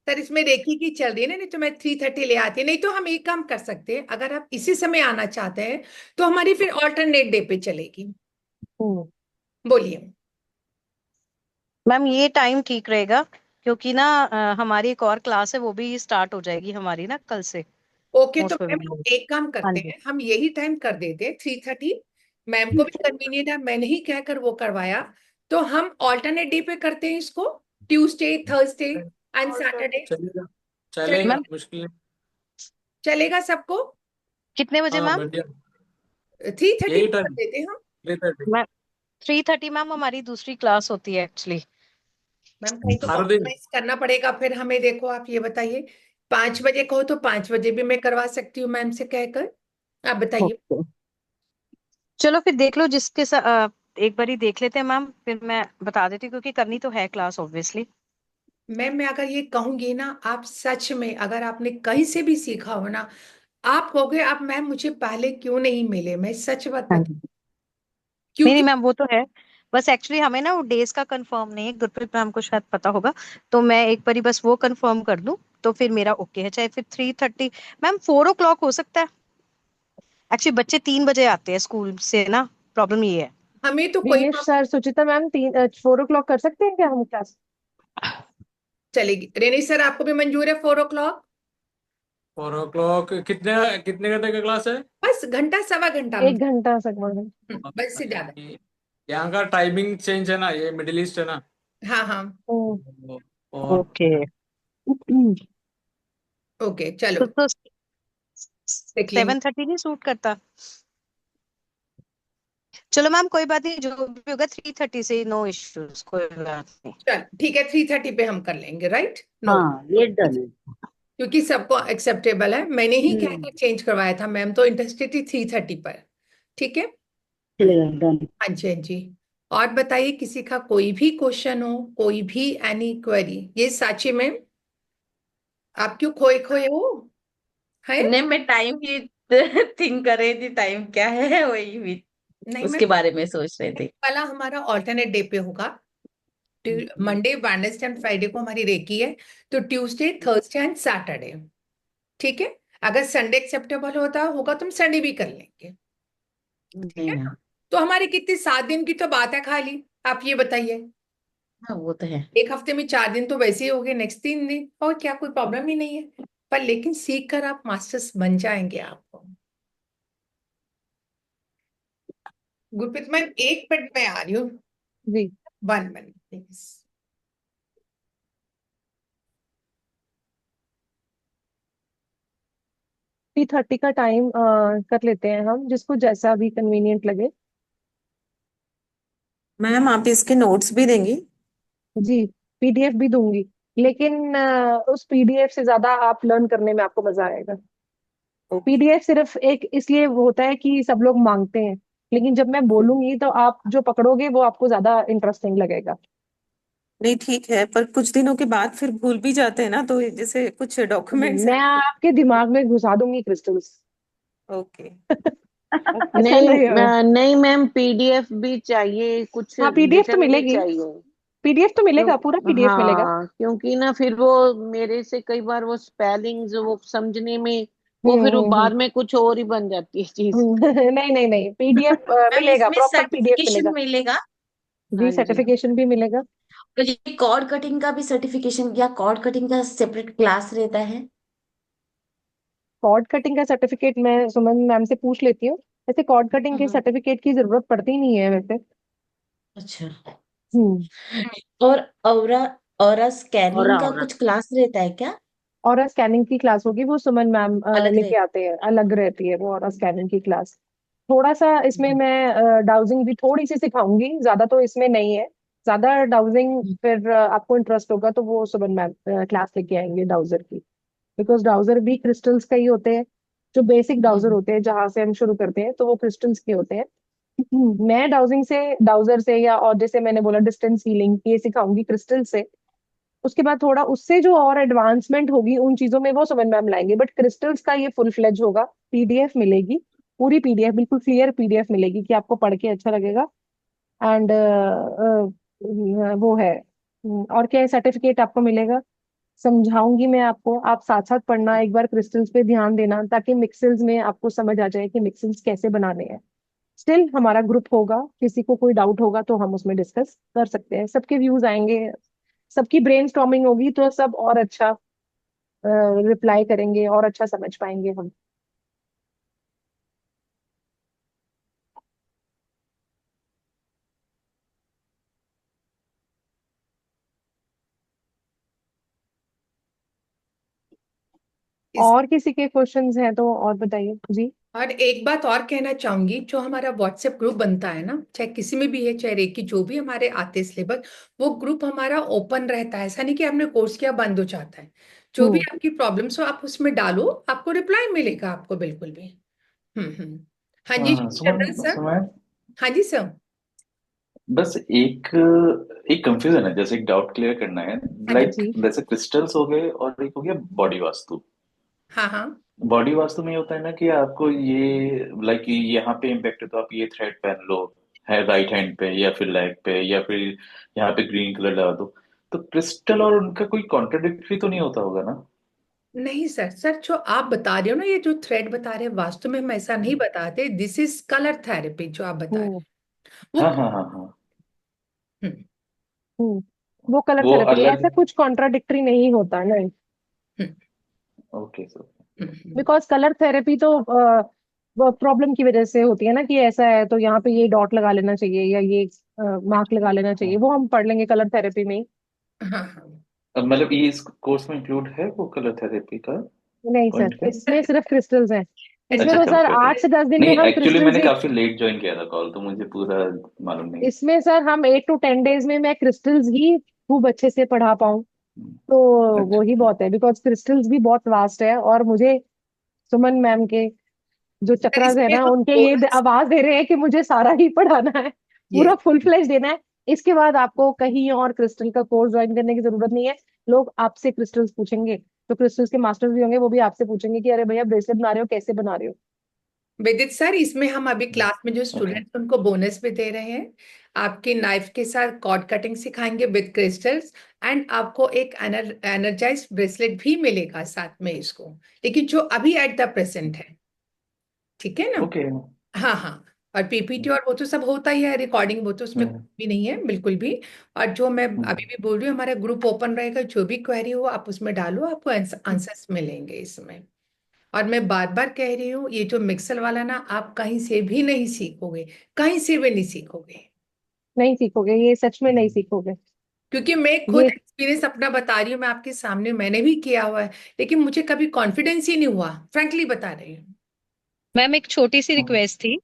Speaker 2: सर इसमें रेकी की चल रही है ना, नहीं तो मैं 3:30 ले आती। नहीं तो हम एक काम कर सकते हैं, अगर आप इसी समय आना चाहते हैं तो हमारी फिर ऑल्टरनेट डे पे चलेगी। बोलिए
Speaker 8: मैम ये टाइम ठीक रहेगा, क्योंकि ना हमारी एक और क्लास है, वो भी स्टार्ट हो जाएगी हमारी ना कल से।
Speaker 2: ओके, तो
Speaker 8: मोस्ट
Speaker 2: मैम
Speaker 8: प्रोबेबली।
Speaker 2: एक काम
Speaker 8: हाँ
Speaker 2: करते
Speaker 8: जी।
Speaker 2: हैं, हम यही टाइम कर देते हैं 3:30। मैम को भी कन्वीनियंट है, मैंने ही कहकर वो करवाया, तो हम ऑल्टरनेट डे पे करते हैं इसको, ट्यूसडे, थर्सडे एंड सैटरडे।
Speaker 6: चलेगा, चलेगा,
Speaker 8: मैम
Speaker 6: मुश्किल नहीं।
Speaker 2: चलेगा सबको?
Speaker 8: कितने बजे
Speaker 6: हाँ
Speaker 8: मैम?
Speaker 6: बढ़िया,
Speaker 2: 3:30
Speaker 6: यही
Speaker 2: कर
Speaker 6: टाइम
Speaker 2: देते हैं हम।
Speaker 6: 3:30
Speaker 8: मैम 3:30 मैम हमारी दूसरी क्लास होती है एक्चुअली।
Speaker 2: मैम कहीं तो
Speaker 6: हर दिन।
Speaker 2: कॉम्प्रोमाइज करना पड़ेगा फिर हमें। देखो आप ये बताइए, 5 बजे कहो तो 5 बजे भी मैं करवा सकती हूँ मैम से कहकर। आप बताइए।
Speaker 8: ओके, चलो फिर देख लो जिसके साथ एक बार ही देख लेते हैं मैम, फिर मैं बता देती हूँ, क्योंकि करनी तो है क्लास ऑब्वियसली।
Speaker 2: मैम मैं अगर ये कहूंगी ना, आप सच में अगर आपने कहीं से भी सीखा हो ना, आप कहोगे आप मैम मुझे पहले क्यों नहीं मिले। मैं सच बात
Speaker 8: हाँ
Speaker 2: बता,
Speaker 8: जी। नहीं नहीं
Speaker 2: क्योंकि
Speaker 8: मैम, वो तो है। बस एक्चुअली हमें ना वो डेज का कंफर्म नहीं है, गुरप्रीत मैम को शायद पता होगा। तो मैं एक बारी बस वो कंफर्म कर दूं तो फिर मेरा ओके है, चाहे फिर 3:30। मैम 4 o'clock हो सकता है। एक्चुअली बच्चे 3 बजे आते हैं स्कूल से ना, प्रॉब्लम ये है।
Speaker 2: हमें तो कोई
Speaker 1: दिनेश सर, सुचिता मैम, 4 o'clock कर सकते हैं क्या हम क्लास?
Speaker 2: चलेगी। रेनी सर आपको भी मंजूर है 4 o'clock?
Speaker 6: 4 o'clock कितने कितने घंटे का क्लास है?
Speaker 2: बस घंटा सवा घंटा में।
Speaker 1: 1 घंटा सकवा।
Speaker 2: बस से ज्यादा।
Speaker 6: यहाँ का टाइमिंग चेंज है ना, ये मिडिल ईस्ट है ना।
Speaker 2: हाँ हाँ।
Speaker 6: और
Speaker 8: ओके।
Speaker 2: ओके चलो
Speaker 8: तो
Speaker 2: देख लेंगे।
Speaker 8: 7:30 नहीं सूट करता? चलो मैम कोई बात नहीं, जो भी होगा 3:30 से, नो इश्यूज, कोई बात नहीं।
Speaker 2: चल ठीक है, 3:30 पे हम कर लेंगे, राइट? नो,
Speaker 9: हाँ ये डन है।
Speaker 2: क्योंकि सबको एक्सेप्टेबल है। मैंने ही कहकर
Speaker 9: हम्म,
Speaker 2: चेंज करवाया था, मैम तो इंटरेस्टेड थी 3:30 पर। ठीक है।
Speaker 9: चलेगा डन।
Speaker 2: हाँ जी, हाँ जी। और बताइए, किसी का कोई भी क्वेश्चन हो, कोई भी एनी क्वेरी। ये साची में आप क्यों खोए खोए हो है?
Speaker 10: नहीं, मैं टाइम की थिंक कर रही थी, टाइम क्या है वही भी
Speaker 2: नहीं मैं,
Speaker 10: उसके बारे में सोच रही थी।
Speaker 2: वाला हमारा ऑल्टरनेट डे पे होगा। मंडे वेडनेसडे एंड फ्राइडे को हमारी रेकी है, तो ट्यूसडे थर्सडे एंड सैटरडे। ठीक है। अगर संडे एक्सेप्टेबल होता होगा तो हम संडे भी कर लेंगे। ठीक
Speaker 10: जी
Speaker 2: है
Speaker 10: मैम।
Speaker 2: ना? तो हमारी कितनी 7 दिन की तो बात है खाली। आप ये बताइए,
Speaker 10: हाँ वो तो है।
Speaker 2: एक हफ्ते में 4 दिन तो वैसे ही हो गए, नेक्स्ट 3 दिन, और क्या कोई प्रॉब्लम ही नहीं है। पर लेकिन सीख कर आप मास्टर्स बन जाएंगे आपको। गुरप्रीत मैम 1 मिनट में आ रही हूँ।
Speaker 1: जी।
Speaker 2: 1 मिनट प्लीज।
Speaker 1: 3:30 का टाइम कर लेते हैं हम, जिसको जैसा भी कन्वीनियंट लगे।
Speaker 11: मैम आप इसके नोट्स भी देंगी?
Speaker 1: जी, पीडीएफ भी दूंगी, लेकिन उस पीडीएफ से ज्यादा आप लर्न करने में आपको मजा आएगा।
Speaker 11: ओके।
Speaker 1: पीडीएफ सिर्फ एक इसलिए वो होता है कि सब लोग मांगते हैं, लेकिन जब मैं बोलूंगी तो आप जो पकड़ोगे वो आपको ज्यादा इंटरेस्टिंग लगेगा।
Speaker 11: नहीं ठीक है, पर कुछ दिनों के बाद फिर भूल भी जाते हैं ना, तो जैसे कुछ डॉक्यूमेंट्स
Speaker 1: मैं
Speaker 11: हैं।
Speaker 1: आपके दिमाग में घुसा दूंगी क्रिस्टल्स।
Speaker 11: ओके।
Speaker 1: चल
Speaker 3: नहीं
Speaker 1: रही हो?
Speaker 3: नहीं मैम, पीडीएफ भी चाहिए, कुछ
Speaker 1: हाँ, पीडीएफ तो
Speaker 3: रिटर्न भी
Speaker 1: मिलेगी।
Speaker 3: चाहिए।
Speaker 1: पीडीएफ तो
Speaker 3: क्यों?
Speaker 1: मिलेगा, पूरा पीडीएफ मिलेगा।
Speaker 3: हाँ, क्योंकि ना फिर वो मेरे से कई बार वो स्पेलिंग्स वो समझने में, वो
Speaker 1: हम्म
Speaker 3: फिर वो
Speaker 1: हम्म हम्म
Speaker 3: बाद में कुछ और ही बन जाती है चीज।
Speaker 1: नहीं नहीं नहीं, पीडीएफ
Speaker 10: मैम
Speaker 1: मिलेगा,
Speaker 10: इसमें
Speaker 1: प्रॉपर पीडीएफ
Speaker 10: सर्टिफिकेशन
Speaker 1: मिलेगा।
Speaker 10: मिलेगा?
Speaker 1: जी,
Speaker 3: हाँ जी।
Speaker 1: सर्टिफिकेशन भी मिलेगा।
Speaker 10: तो ये कॉर्ड कटिंग का भी सर्टिफिकेशन या कॉर्ड कटिंग का सेपरेट क्लास रहता है?
Speaker 1: कॉर्ड कटिंग का सर्टिफिकेट मैं सुमन मैम से पूछ लेती हूँ। वैसे कॉर्ड कटिंग के
Speaker 10: हम्म।
Speaker 1: सर्टिफिकेट की जरूरत पड़ती नहीं है वैसे।
Speaker 10: अच्छा।
Speaker 1: हम्म।
Speaker 10: और और
Speaker 3: और
Speaker 10: स्कैनिंग का
Speaker 3: और
Speaker 10: कुछ क्लास रहता है क्या?
Speaker 1: और स्कैनिंग की क्लास होगी, वो सुमन मैम
Speaker 10: अलग
Speaker 1: लेके
Speaker 10: रहता
Speaker 1: आते हैं, अलग रहती है वो और स्कैनिंग की क्लास। थोड़ा सा इसमें
Speaker 10: है?
Speaker 1: मैं डाउजिंग भी थोड़ी सी सिखाऊंगी, ज्यादा तो इसमें नहीं है। ज्यादा डाउजिंग फिर आपको इंटरेस्ट होगा तो वो सुमन मैम क्लास लेके आएंगे डाउजर की। बिकॉज डाउजर भी क्रिस्टल्स का ही होते हैं। जो बेसिक डाउजर
Speaker 10: हम्म।
Speaker 1: होते हैं जहां से हम शुरू करते हैं तो वो क्रिस्टल्स के होते हैं। मैं डाउजिंग से, डाउजर से, या और जैसे मैंने बोला डिस्टेंस हीलिंग, ये सिखाऊंगी क्रिस्टल से। उसके बाद थोड़ा उससे जो और एडवांसमेंट होगी उन चीजों में वो समझ में हम लाएंगे, बट क्रिस्टल्स का ये फुल फ्लेज होगा। पीडीएफ मिलेगी, पूरी पीडीएफ, बिल्कुल क्लियर पीडीएफ मिलेगी कि आपको पढ़ के अच्छा लगेगा। एंड वो है। और क्या सर्टिफिकेट आपको मिलेगा, समझाऊंगी मैं आपको, आप साथ साथ पढ़ना, एक बार क्रिस्टल्स पे ध्यान देना ताकि मिक्सल्स में आपको समझ आ जाए कि मिक्सल्स कैसे बनाने हैं। स्टिल हमारा ग्रुप होगा, किसी को कोई डाउट होगा तो हम उसमें डिस्कस कर सकते हैं, सबके व्यूज आएंगे, सबकी ब्रेनस्टॉर्मिंग होगी तो सब और अच्छा रिप्लाई करेंगे और अच्छा समझ पाएंगे हम।
Speaker 2: इस
Speaker 1: और किसी के क्वेश्चंस हैं तो और बताइए जी।
Speaker 2: और एक बात और कहना चाहूंगी, जो हमारा व्हाट्सएप ग्रुप बनता है ना, चाहे किसी में भी है, चाहे रेकी जो भी हमारे आते सिलेबस, वो ग्रुप हमारा ओपन रहता है। ऐसा नहीं कि आपने कोर्स किया बंद हो जाता है। जो भी
Speaker 1: हम्म।
Speaker 2: आपकी प्रॉब्लम्स हो आप उसमें डालो, आपको रिप्लाई मिलेगा, आपको बिल्कुल भी। हम्म। हाँ जी
Speaker 5: हाँ,
Speaker 2: चंदन
Speaker 5: सुमन
Speaker 2: सर।
Speaker 5: सुमन
Speaker 2: हाँ जी सर।
Speaker 12: बस एक एक कंफ्यूजन है, जैसे एक डाउट क्लियर करना है।
Speaker 2: हाँ जी।
Speaker 12: लाइक
Speaker 1: जी।
Speaker 12: जैसे क्रिस्टल्स हो गए और एक हो गया बॉडी वास्तु।
Speaker 2: हाँ हाँ।
Speaker 12: बॉडी वास्तु में ये होता है ना कि आपको ये लाइक यहाँ पे इम्पेक्ट है तो आप ये थ्रेड पहन लो है राइट हैंड पे, या फिर लेग पे, या फिर यहाँ पे ग्रीन कलर लगा दो। तो क्रिस्टल और उनका कोई कॉन्ट्रडिक्टरी तो नहीं होता होगा ना?
Speaker 2: नहीं सर, सर जो आप बता रहे हो ना, ये जो थ्रेड बता रहे हैं, वास्तव में हम ऐसा नहीं बताते। दिस इज कलर थेरेपी जो आप बता रहे
Speaker 1: हम्म।
Speaker 2: हैं
Speaker 12: हाँ
Speaker 2: वो।
Speaker 12: हाँ हाँ हाँ।
Speaker 2: हम्म,
Speaker 1: वो कलर
Speaker 12: वो
Speaker 1: थेरेपी है,
Speaker 12: अलग।
Speaker 1: ऐसा कुछ कॉन्ट्राडिक्टरी नहीं होता ना।
Speaker 2: Hmm,
Speaker 12: okay sir.
Speaker 2: Hmm.
Speaker 1: Because colour therapy तो प्रॉब्लम की वजह से होती है ना, कि ऐसा है तो यहाँ पे ये डॉट लगा लेना चाहिए या ये मार्क लगा लेना चाहिए,
Speaker 12: हाँ,
Speaker 1: वो हम पढ़ लेंगे कलर थेरेपी में ही।
Speaker 2: हाँ हाँ।
Speaker 12: अब मतलब ये इस कोर्स में इंक्लूड है वो कलर थेरेपी का
Speaker 1: नहीं
Speaker 12: पॉइंट
Speaker 1: सर,
Speaker 12: का?
Speaker 1: इसमें सिर्फ क्रिस्टल्स हैं। इसमें
Speaker 12: अच्छा
Speaker 1: तो
Speaker 12: चलो
Speaker 1: सर
Speaker 12: फिर तो।
Speaker 1: 8 से 10 दिन में
Speaker 12: नहीं
Speaker 1: हम
Speaker 12: एक्चुअली
Speaker 1: क्रिस्टल्स
Speaker 12: मैंने
Speaker 1: ही।
Speaker 12: काफी लेट ज्वाइन किया था कॉल, तो मुझे पूरा मालूम नहीं।
Speaker 1: इसमें सर हम 8 to 10 डेज में मैं क्रिस्टल्स ही खूब अच्छे से पढ़ा पाऊँ तो वो
Speaker 12: अच्छा
Speaker 1: ही
Speaker 12: अच्छा।
Speaker 1: बहुत है। बिकॉज क्रिस्टल्स भी बहुत वास्ट है, और मुझे सुमन मैम के जो
Speaker 2: सर
Speaker 1: चक्रास है
Speaker 2: इसमें
Speaker 1: ना,
Speaker 2: हम
Speaker 1: उनके ये
Speaker 2: बोनस।
Speaker 1: आवाज दे रहे हैं कि मुझे सारा ही पढ़ाना है,
Speaker 2: ये
Speaker 1: पूरा फुल फ्लेज देना है। इसके बाद आपको कहीं और क्रिस्टल का कोर्स ज्वाइन करने की जरूरत नहीं है। लोग आपसे क्रिस्टल्स पूछेंगे, जो क्रिस्टल्स के मास्टर्स भी होंगे वो भी आपसे पूछेंगे कि अरे भैया ब्रेसलेट बना रहे हो, कैसे बना रहे हो।
Speaker 2: विदित सर, इसमें हम अभी क्लास में जो
Speaker 12: ओके।
Speaker 2: स्टूडेंट्स उनको बोनस भी दे रहे हैं। आपके नाइफ के साथ कॉर्ड कटिंग सिखाएंगे विद क्रिस्टल्स। एंड आपको एक एनर्जाइज ब्रेसलेट भी मिलेगा साथ में इसको, लेकिन जो अभी एट द प्रेजेंट है। ठीक है ना?
Speaker 12: ओके।
Speaker 2: हाँ हाँ। और पीपीटी और वो तो सब होता ही है, रिकॉर्डिंग वो तो उसमें कुछ भी नहीं है बिल्कुल भी। और जो मैं अभी भी बोल रही हूँ, हमारा ग्रुप ओपन रहेगा, जो भी क्वेरी हो आप उसमें डालो, आपको आंसर्स मिलेंगे इसमें। और मैं बार बार कह रही हूँ, ये जो मिक्सर वाला ना, आप कहीं से भी नहीं सीखोगे, कहीं से भी नहीं सीखोगे।
Speaker 1: नहीं सीखोगे, ये सच में नहीं सीखोगे।
Speaker 2: क्योंकि मैं खुद
Speaker 1: ये
Speaker 2: एक्सपीरियंस अपना बता रही हूँ, मैं आपके सामने, मैंने भी किया हुआ है, लेकिन मुझे कभी कॉन्फिडेंस ही नहीं हुआ, फ्रैंकली बता रही हूँ।
Speaker 13: मैम एक छोटी सी रिक्वेस्ट थी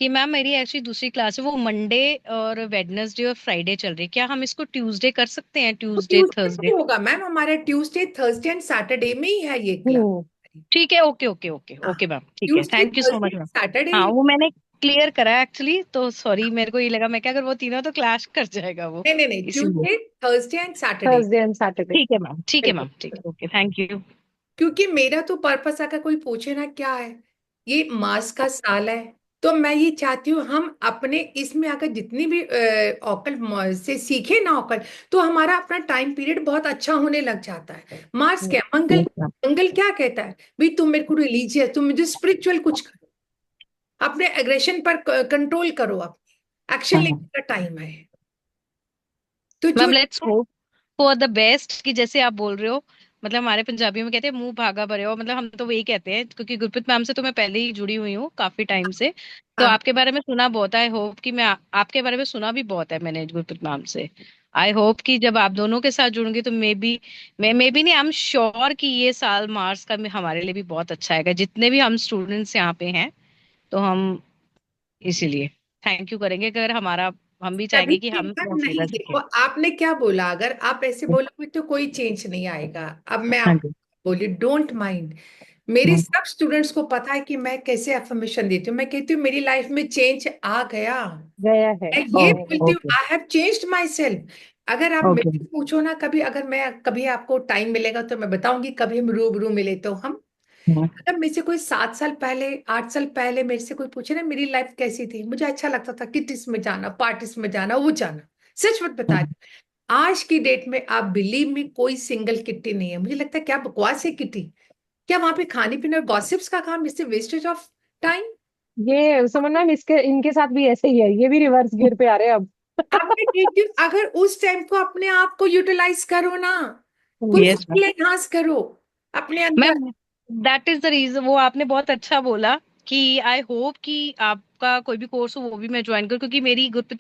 Speaker 13: कि मैम मेरी एक्चुअली दूसरी क्लास है वो मंडे और वेडनेसडे और फ्राइडे चल रही है, क्या हम इसको ट्यूसडे कर सकते हैं,
Speaker 2: तो
Speaker 13: ट्यूसडे
Speaker 2: ट्यूसडे को
Speaker 13: थर्सडे?
Speaker 2: ही होगा मैम, हमारा ट्यूसडे थर्सडे एंड सैटरडे में ही है ये क्लास।
Speaker 1: हम्म।
Speaker 13: ठीक है, ओके ओके ओके
Speaker 2: हाँ,
Speaker 13: ओके मैम, ठीक है,
Speaker 2: Tuesday
Speaker 13: thank you so
Speaker 2: Thursday
Speaker 13: much ma'am.
Speaker 2: Saturday
Speaker 13: हाँ
Speaker 2: ही।
Speaker 13: वो मैंने क्लियर करा है एक्चुअली, तो सॉरी, मेरे को ये लगा मैं क्या अगर वो तीनों तो क्लैश कर जाएगा वो,
Speaker 2: नहीं नहीं नहीं,
Speaker 13: इसीलिए।
Speaker 2: Tuesday Thursday and Saturday.
Speaker 1: Thursday and Saturday.
Speaker 13: ठीक है मैम, ठीक है मैम, ठीक
Speaker 2: बिल्कुल।
Speaker 13: है, ओके, थैंक यू।
Speaker 2: क्योंकि मेरा तो पर्पस, अगर कोई पूछे ना क्या है, ये मास का साल है, तो मैं ये चाहती हूँ हम अपने इसमें अगर जितनी भी औकल से सीखे ना औकल, तो हमारा अपना टाइम पीरियड बहुत अच्छा होने लग जाता है। मार्स क्या, मंगल,
Speaker 13: यस मैम।
Speaker 2: मंगल क्या कहता है, भाई तुम मेरे को रिलीजियस, तुम मुझे स्पिरिचुअल कुछ करो, अपने एग्रेशन पर कंट्रोल करो, अपने एक्शन
Speaker 13: हाँ
Speaker 2: लेने का टाइम है। तो जो
Speaker 13: ma'am, let's hope for the best कि जैसे आप बोल रहे हो, मतलब हमारे पंजाबी में कहते हैं मुंह भागा भरे हो, मतलब हम तो वही कहते हैं, क्योंकि गुरप्रीत मैम से तो मैं पहले ही जुड़ी हुई हूँ काफी टाइम से, तो
Speaker 2: हाँ,
Speaker 13: आपके बारे में सुना बहुत है। आई होप कि मैं आपके बारे में सुना भी बहुत है मैंने गुरप्रीत मैम से। आई होप कि जब आप दोनों के साथ जुड़ूंगी तो मे बी नहीं, आई एम श्योर कि ये साल मार्च का हमारे लिए भी बहुत अच्छा आएगा, जितने भी हम स्टूडेंट्स यहाँ पे हैं, तो हम इसीलिए थैंक यू करेंगे अगर हमारा, हम भी
Speaker 2: तभी
Speaker 13: चाहेंगे कि हम
Speaker 2: पर
Speaker 13: मौके
Speaker 2: नहीं,
Speaker 13: कर सकें।
Speaker 2: देखो आपने क्या बोला, अगर आप ऐसे बोलोगे तो कोई चेंज नहीं आएगा। अब मैं
Speaker 13: हाँ
Speaker 2: आपको
Speaker 13: जी।
Speaker 2: बोली, डोंट माइंड, मेरे
Speaker 13: हम्म,
Speaker 2: सब स्टूडेंट्स को पता है कि मैं कैसे अफर्मेशन देती हूँ। मैं कहती हूँ मेरी लाइफ में चेंज आ गया,
Speaker 1: गया है।
Speaker 2: मैं ये बोलती हूँ
Speaker 13: okay
Speaker 2: I have changed my self. अगर आप
Speaker 13: ओके।
Speaker 2: मेरे से पूछो ना कभी, अगर मैं कभी आपको टाइम मिलेगा तो मैं बताऊंगी, कभी हम रूबरू मिले तो हम, अगर मेरे से कोई 7 साल पहले, 8 साल पहले मेरे से कोई पूछे ना मेरी लाइफ कैसी थी, मुझे अच्छा लगता था किटीज में जाना, पार्टीज में जाना, वो जाना, सच मत बता रही हूँ। आज की डेट में आप बिलीव में, कोई सिंगल किट्टी नहीं है। मुझे लगता है क्या बकवास है किट्टी, क्या वहां पे खाने पीने और गॉसिप्स का काम, इससे वेस्टेज ऑफ टाइम।
Speaker 1: ये समझ मैम, इसके इनके साथ भी ऐसे ही है, ये भी रिवर्स गियर पे आ रहे हैं अब।
Speaker 2: अब मैं कहती हूँ अगर उस टाइम को अपने आप को यूटिलाइज करो ना, कोई
Speaker 13: यस
Speaker 2: स्किल एनहांस करो अपने अंदर।
Speaker 13: Ma'am, that is the reason, वो आपने बहुत अच्छा बोला कि आई होप कि आपका कोई भी कोर्स हो वो भी मैं ज्वाइन करूँ, क्योंकि मेरी गुरप्रीत